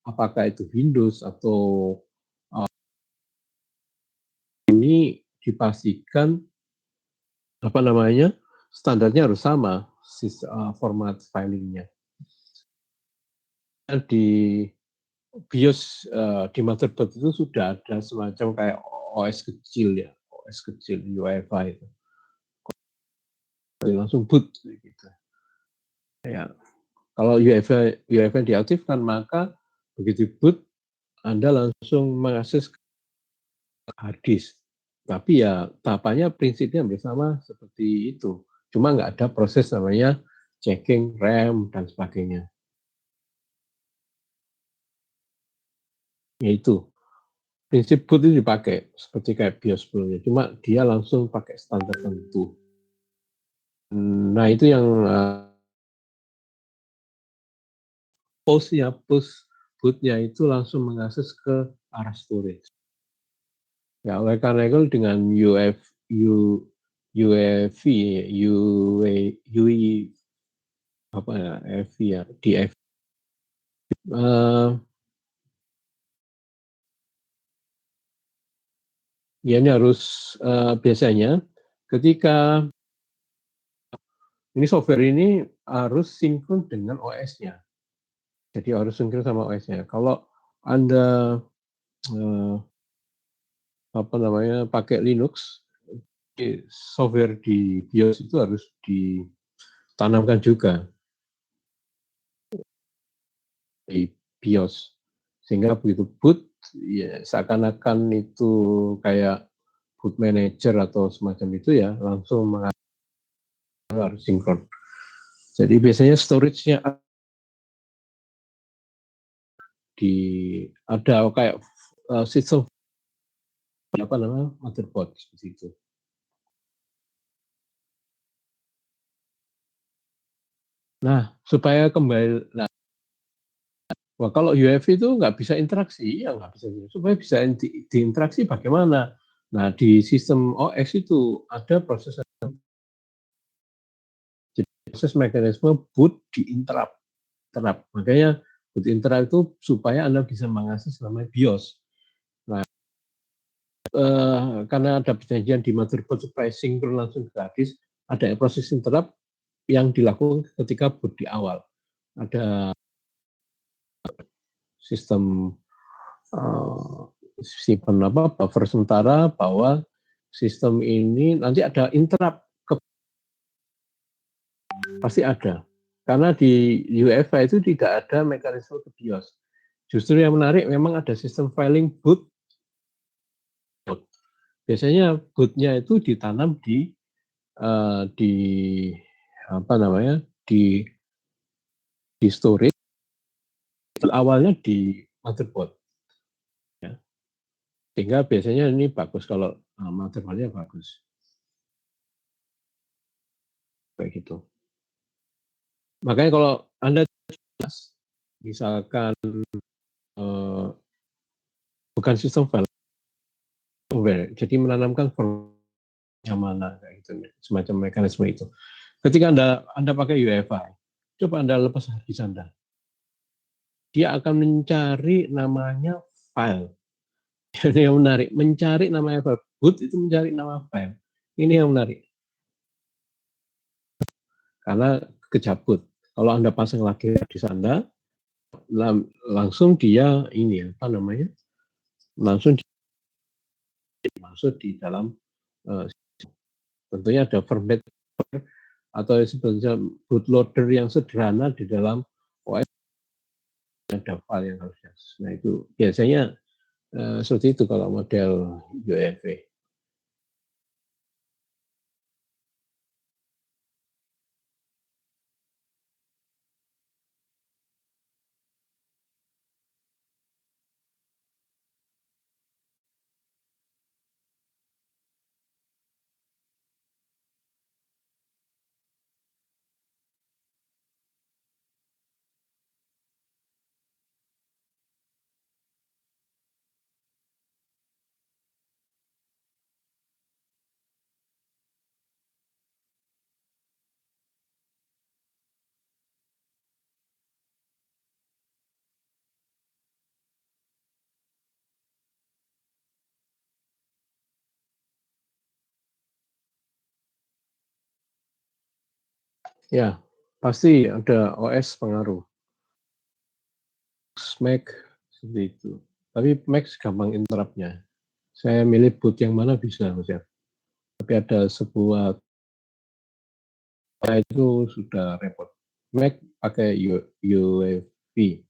apakah itu Windows atau ini dipastikan standarnya harus sama format filingnya. Di BIOS di motherboard itu sudah ada semacam kayak OS kecil ya, OS kecil UEFI itu. Langsung boot gitu. Ya, kalau UEFI diaktifkan maka begitu boot Anda langsung mengakses hard disk. Tapi ya tahapannya prinsipnya bersama seperti itu. Cuma nggak ada proses namanya checking RAM dan sebagainya. Yaitu prinsip boot itu dipakai seperti kayak BIOS sebelumnya. Cuma dia langsung pakai standar tertentu. Nah itu yang push bootnya itu langsung mengakses ke arah storage. Ya, oleh karena itu dengan DF, ya ini harus biasanya ketika ini software ini harus sinkron dengan OS-nya. Jadi harus sinkron sama OS-nya. Kalau Anda pakai Linux, software di BIOS itu harus ditanamkan juga di BIOS. Sehingga begitu boot, ya seakan-akan itu kayak boot manager atau semacam itu ya, langsung harus sinkron. Jadi biasanya storage-nya ada kayak sistem motherboard seperti itu. Nah, supaya kembali, kalau UEFI itu nggak bisa interaksi, ya nggak bisa. Supaya bisa diinteraksi bagaimana? Nah, di sistem OS itu ada proses mekanisme boot di interrupt. Makanya boot interrupt itu supaya Anda bisa mengakses namanya BIOS. Nah, karena ada perjanjian di motherboard supaya sinkron langsung gratis, ada proses interrupt yang dilakukan ketika boot di awal. Ada sistem buffer sementara bahwa sistem ini nanti ada interrupt pasti ada. Karena di UEFI itu tidak ada mekanisme ke BIOS. Justru yang menarik memang ada sistem filing boot. Biasanya bootnya itu ditanam di storage, awalnya di motherboard. Ya. Sehingga biasanya ini bagus kalau motherboardnya bagus. Kayak gitu. Makanya kalau Anda misalkan bukan sistem firmware, jadi menanamkan firmware mana kayak gitu, semacam mekanisme itu. Ketika Anda pakai UEFI, coba Anda lepas hard disk Anda. dia akan mencari namanya file. Ini yang menarik, mencari namanya file. Boot itu mencari nama file. Ini yang menarik. Karena kejabut. Kalau Anda pasang lagi di sana, langsung dia ini apa namanya? Langsung dimasuk di dalam tentunya ada firmware atau sebenarnya bootloader yang sederhana di dalam OS ada file yang harus diakses. Nah itu biasanya seperti itu kalau model UEFI. Ya, pasti ada OS pengaruh. Mac seperti itu. Tapi Mac gampang interruptnya. Saya milih boot yang mana bisa, Mas ya. Tapi ada sebuah itu sudah repot. Mac pakai UEFI.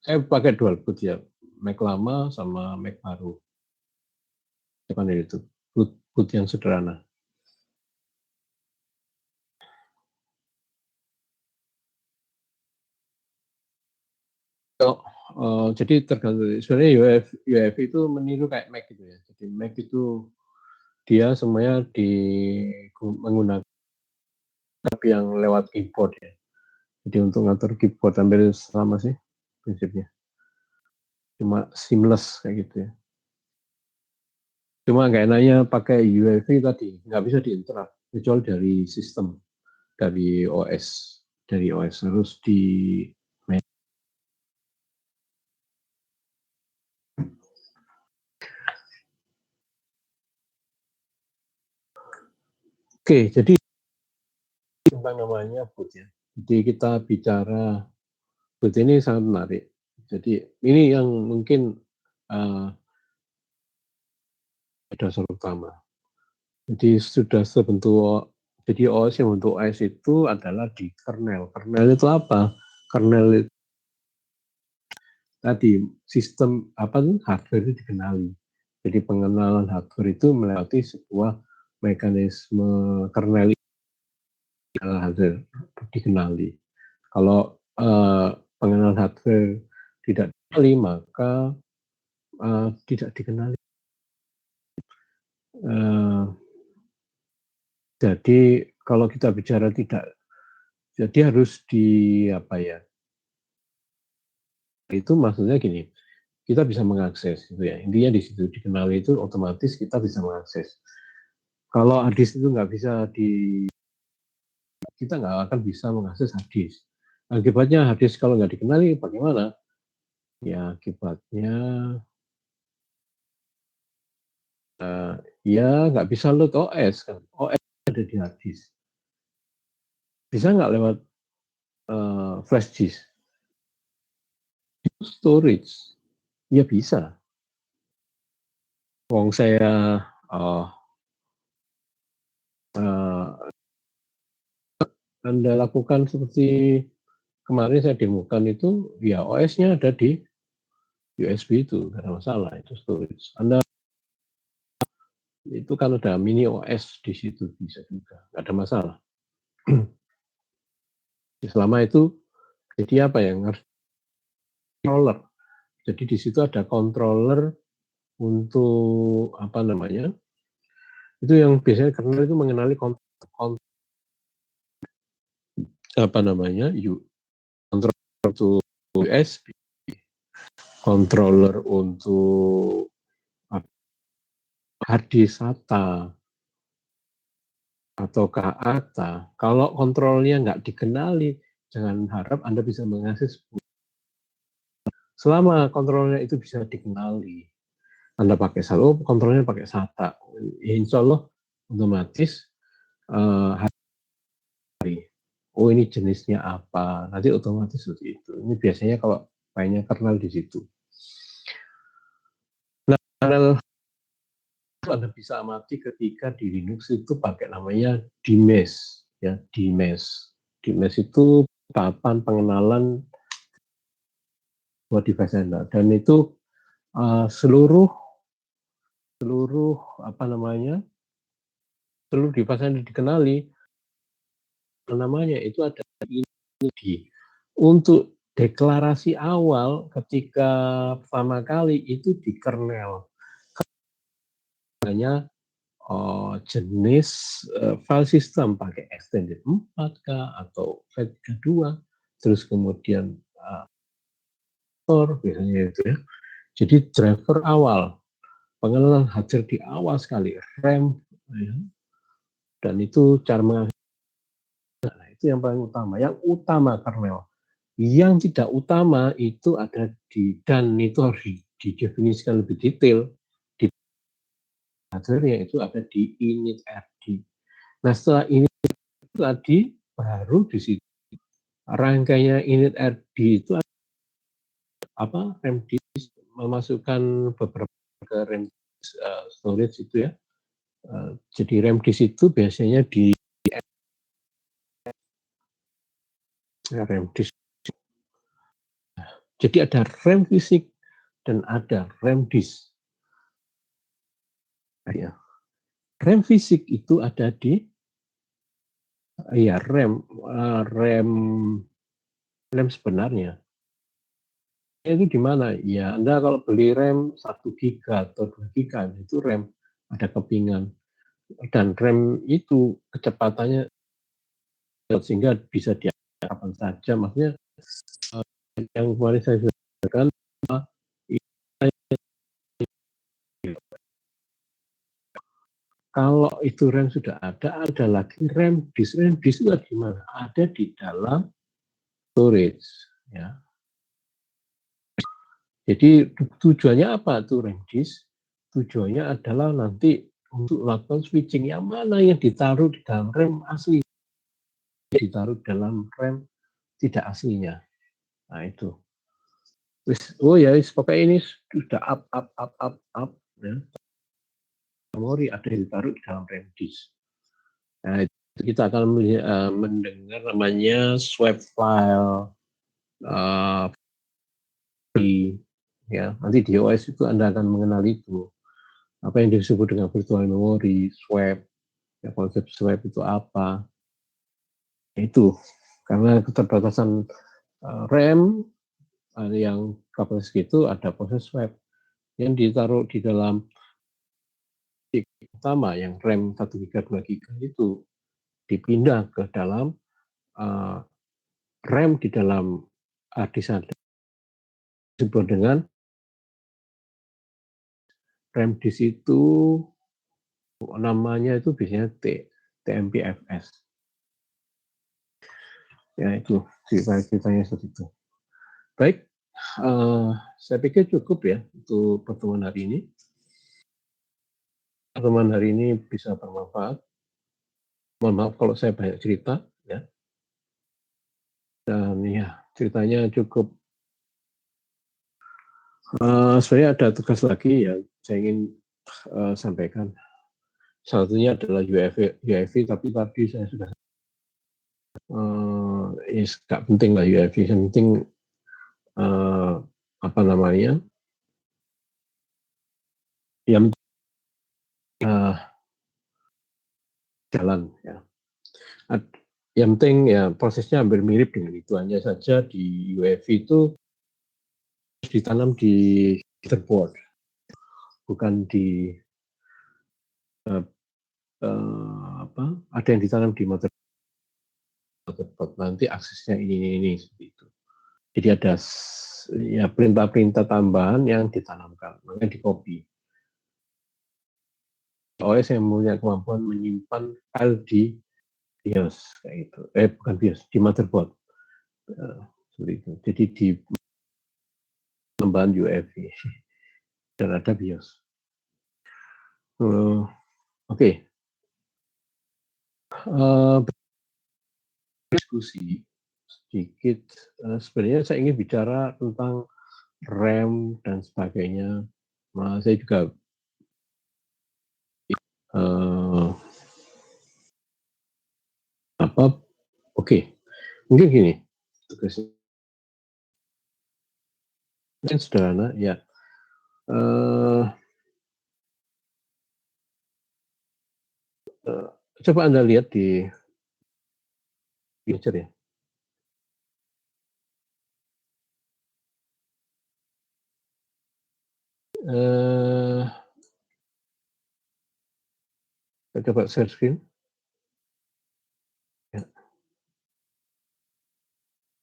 Saya pakai dual boot ya. Mac lama sama Mac baru. Depan itu. Boot yang sederhana. Jadi tergantung sebenarnya UEFI itu meniru kayak Mac gitu ya. Jadi Mac itu dia semuanya menggunakan yang lewat keyboard ya. Jadi untuk ngatur keyboard hampir sama sih prinsipnya. Cuma seamless kayak gitu ya. Cuma nggak enaknya pakai UEFI tadi, nggak bisa diinterrupt kecuali dari sistem, dari OS. Dari OS harus di Oke, jadi tentang namanya boot ya. Jadi kita bicara boot ini sangat menarik. Jadi ini yang mungkin dasar utama. Jadi sudah sebentuk jadi OS yang untuk OS itu adalah di kernel. Kernel itu apa? Kernel itu tadi sistem apa tuh hardware itu dikenali. Jadi pengenalan hardware itu melewati sebuah mekanisme kernel hardware dikenali. Kalau pengenalan hardware tidak dikenali maka tidak dikenali. Jadi kalau kita bicara tidak, jadi harus di apa ya? Itu maksudnya gini, kita bisa mengakses gitu ya. Intinya di situ dikenali itu otomatis kita bisa mengakses. Kalau hard disk itu nggak bisa kita nggak akan bisa mengakses hard disk. Akibatnya hard disk kalau nggak dikenali bagaimana? Ya akibatnya ya nggak bisa load OS kan. OS ada di hard disk. Bisa nggak lewat flash disk? Storage? Ya bisa. Wong saya uh, uh, Anda lakukan seperti kemarin saya demokan itu, ya OS-nya ada di USB itu, nggak ada masalah, itu storage. Anda itu kan ada mini OS di situ, bisa juga, nggak ada masalah. Selama itu, jadi apa yang harus controller. Jadi di situ ada controller untuk apa namanya, itu yang biasanya kernel itu mengenali apa namanya, controller untuk USB, controller untuk hard disk SATA atau KATA. Kalau kontrolnya nggak dikenali, jangan harap Anda bisa mengakses selama kontrolnya itu bisa dikenali, Anda pakai SATA, kontrolnya pakai SATA, ya insya Allah otomatis oh ini jenisnya apa, nanti otomatis seperti itu. Ini biasanya kalau mainnya kernel di situ. Nah, kernel itu Anda bisa amati ketika di Linux itu pakai namanya dmesh, ya dmesh. Dmesh itu tahapan pengenalan buat device Anda, dan itu seluruh apa namanya, seluruh device Anda dikenali namanya itu ada ini. Untuk deklarasi awal ketika pertama kali itu di kernel, hanya jenis file system pakai extended 4K atau FAT32, terus kemudian biasanya itu ya. Jadi driver awal, pengenalan hardware di awal sekali, RAM, ya, dan itu cara mengakses. Nah, itu yang paling utama. Yang utama kernel. Yang tidak utama itu ada di, dan itu harus didefinisikan lebih detail di hardware itu ada di initRD. Nah, setelah ini tadi baru di situ rangkainya initRD itu apa, RAM disk, memasukkan beberapa ke RAM storage itu ya. Jadi RAM disk itu biasanya di RAM disk. Jadi ada RAM fisik dan ada RAM disk. Ya. RAM fisik itu ada di RAM sebenarnya. Itu di mana? Ya, Anda kalau beli RAM 1 GB atau 2 GB itu RAM ada kepingan. Dan RAM itu kecepatannya sehingga bisa diakses kapan saja. Maksudnya yang kemarin saya sampaikan, kalau itu RAM sudah ada lagi RAM disk. RAM disk itu di mana? Ada di dalam storage. Ya. Jadi tujuannya apa tuh RAM disk? Tujuannya adalah nanti untuk melakukan switching, yang mana yang ditaruh di dalam RAM asli, ditaruh dalam RAM tidak aslinya. Nah itu. Oh ya, pokoknya ini sudah up ya. Memori ada yang ditaruh di dalam RAM disk. Nah, kita akan mendengar namanya swap file ya. Nanti di OS itu Anda akan mengenal itu. Apa yang disebut dengan virtual memory, swap, ya, konsep swap itu apa? Itu karena keterbatasan RAM yang kapasitas itu ada proses swap yang ditaruh di dalam utama yang RAM 1 GB 2 GB itu dipindah ke dalam RAM di dalam hard disk disebut dengan RAM disk itu namanya itu biasanya TMPFS. Ya itu ceritanya seperti itu. Baik, saya pikir cukup ya untuk pertemuan hari ini. Pertemuan hari ini bisa bermanfaat. Mohon maaf kalau saya banyak cerita, ya. Dan ya ceritanya cukup. Sebenarnya ada tugas lagi yang saya ingin sampaikan. Satunya adalah UEFI, tapi tadi saya sudah nggak penting lah UEFI, yang penting apa namanya, yang jalan ya. Yang penting ya prosesnya hampir mirip dengan itu, hanya saja di UEFI itu ditanam di motherboard, bukan di apa, ada yang ditanam di motherboard, nanti aksesnya ini seperti itu. Jadi ada ya perintah-perintah tambahan yang ditanamkan, makanya di copy. OS yang punya kemampuan menyimpan file di BIOS kayak itu, bukan BIOS, di motherboard seperti itu. Jadi di penambahan UEFI dan ada BIOS. Oke. Diskusi sedikit. Sebenarnya saya ingin bicara tentang RAM dan sebagainya. Saya juga mungkin gini. Mungkin sederhana ya. Coba Anda lihat di picture ya. Coba share screen. Ya.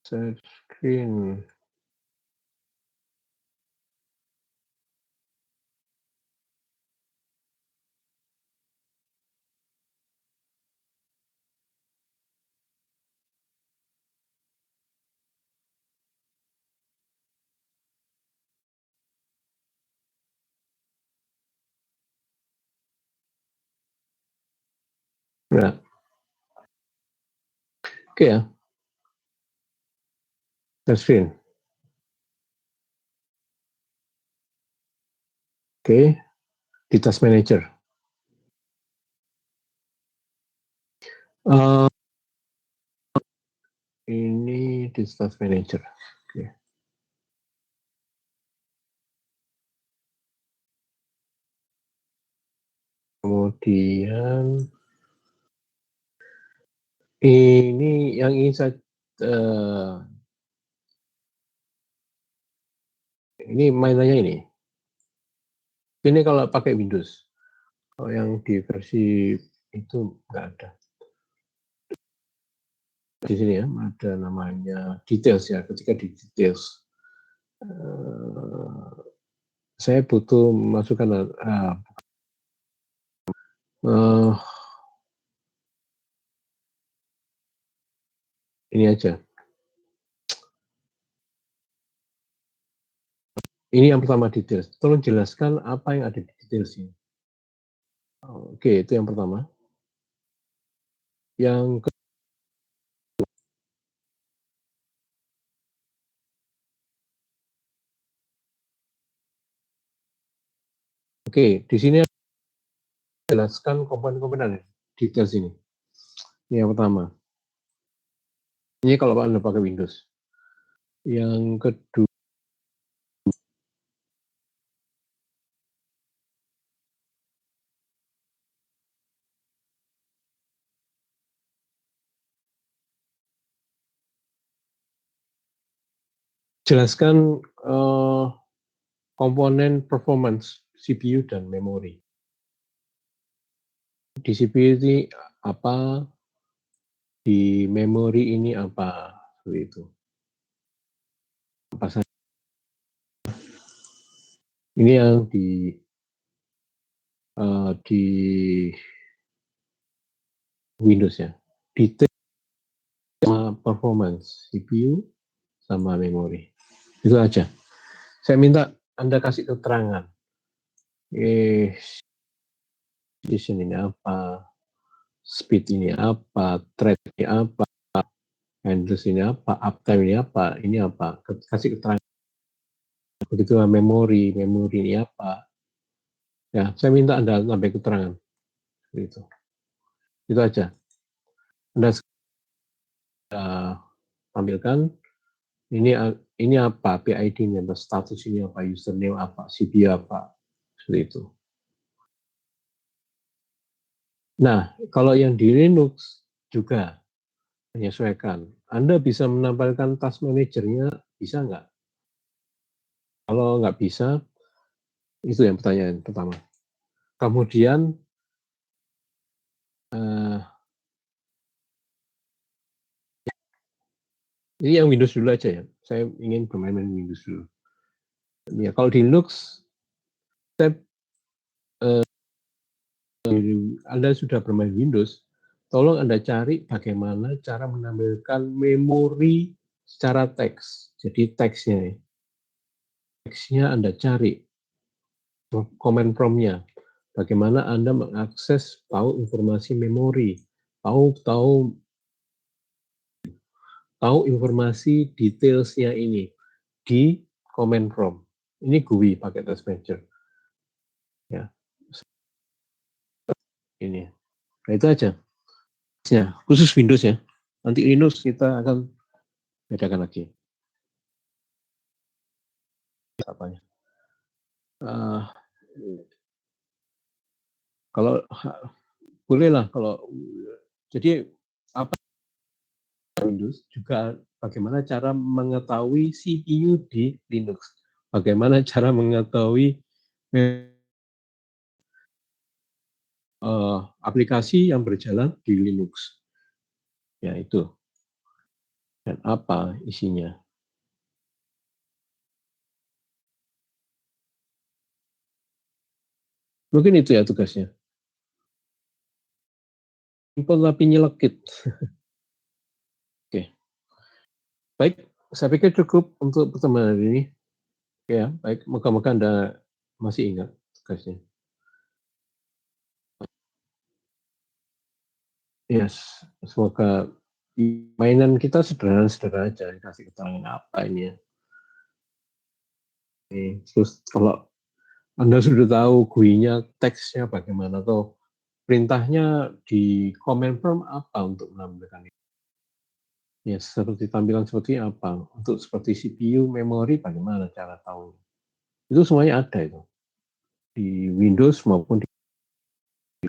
Share screen. Nah, oke ya. Share screen. Oke, di Task Manager. Ini di Task Manager. Oke. Kemudian ini yang ingin saya ini mainannya ini. Ini kalau pakai Windows. Kalau yang di versi itu nggak ada. Di sini ya, ada namanya details ya. Ketika di details, saya butuh masukkan ini aja. Ini yang pertama details. Tolong jelaskan apa yang ada di details ini. Oke, itu yang pertama. Yang Oke, di sini jelaskan komponen-komponen details ini. Ini yang pertama. Ini kalau Anda pakai Windows. Yang kedua, jelaskan komponen performance CPU dan memori. Di CPU ini apa, di memori ini apa, seperti itu. Apa saja. Ini yang di Windows ya. Detail sama performance CPU sama memori. Itu aja. Saya minta Anda kasih keterangan. Di sini ini apa, speed ini apa, thread ini apa, handles ini apa, uptime ini apa, kasih keterangan. Begitu memori ini apa. Ya, saya minta Anda sampai keterangan. Itu aja. Anda tampilkan ini apa, PID-nya, status ini apa, username apa, CPU apa, seperti itu. Nah, kalau yang di Linux juga menyesuaikan. Anda bisa menampilkan task manager-nya, bisa nggak? Kalau nggak bisa, itu yang pertanyaan pertama. Kemudian, ini yang Windows dulu aja ya. Saya ingin bermain Windows dulu. Ya, kalau di Linux, Anda sudah bermain Windows, tolong Anda cari bagaimana cara menampilkan memori secara teks. Jadi teksnya. teksnya Anda cari, command prompt-nya. Bagaimana Anda mengakses tahu informasi memori, tahu informasi detailsnya ini di command prompt. Ini GUI pakai test manager. Ya, ini. Nah, itu aja. Ya, khusus Windows ya. Nanti Linux kita akan bedakan lagi. Apanya? Kalau bolehlah kalau jadi apa Windows juga bagaimana cara mengetahui CPU di Linux, bagaimana cara mengetahui aplikasi yang berjalan di Linux, ya itu dan apa isinya. Mungkin itu ya tugasnya. Simpel tapi nyelekit. Oke, baik. Saya pikir cukup untuk pertemuan hari ini. Ya, baik. Moga-moga Anda masih ingat tugasnya. Yes, semoga mainan kita sederhana-sederhana aja, kasih keterangan apa ini ya. Terus kalau Anda sudah tahu GUI-nya, teksnya bagaimana, atau perintahnya di command prompt apa untuk menampilkan itu. Ya, seperti tampilan seperti apa. Untuk seperti CPU, memori, bagaimana cara tahu. Itu semuanya ada itu. Di Windows maupun di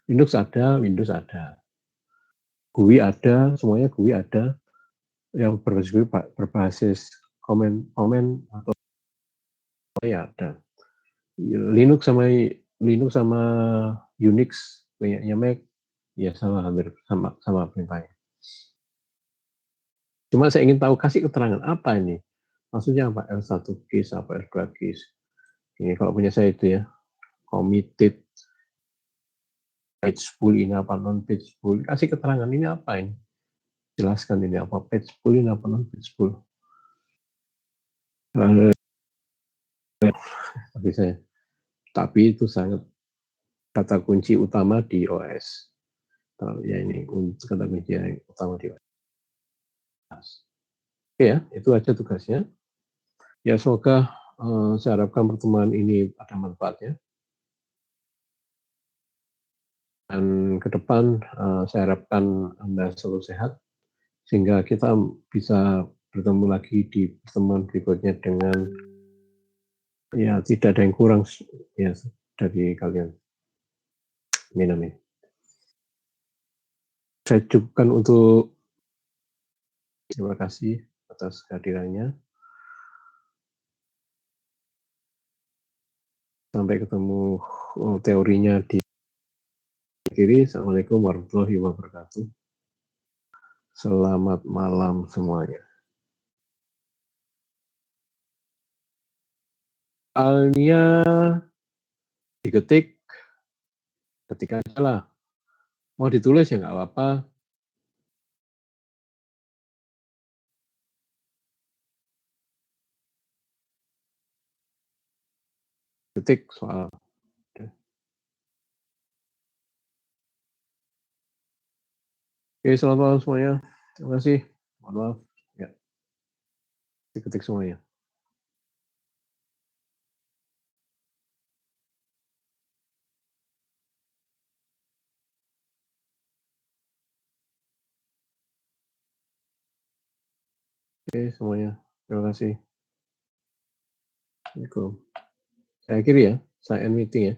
Linux ada, Windows ada. GUI ada, semuanya GUI ada. Yang berbasis komen atau ya ada. Linux sama Unix punyanya Mac ya sama, hampir sama perintahnya. Cuma saya ingin tahu kasih keterangan apa ini, maksudnya apa, L1 keys apa L2 keys. Ini kalau punya saya itu ya, committed page pull ini apa, non page pull, kasih keterangan ini apa ini, jelaskan ini apa page pull ini apa non page pull. Bagi saya, tapi itu sangat kata kunci utama di OS. Ya ini kata kunci yang utama di OS. Oke ya, itu aja tugasnya. Ya semoga saya harapkan pertemuan ini ada manfaatnya. Dan ke depan saya harapkan Anda selalu sehat sehingga kita bisa bertemu lagi di pertemuan berikutnya dengan ya tidak ada yang kurang ya dari kalian. Amin amin. Saya cukupkan untuk terima kasih atas kehadirannya. Sampai ketemu teorinya di kiri. Assalamualaikum warahmatullahi wabarakatuh. Selamat malam semuanya. Soalnya diketik, ketik aja lah. Mau ditulis ya nggak apa-apa. Ketik soal. Oke, selamat malam semuanya. Terima kasih. Mohon maaf. Ya, diketik semuanya. Oke, semuanya. Terima kasih. Assalamualaikum. Saya akhiri ya. Saya end meeting ya.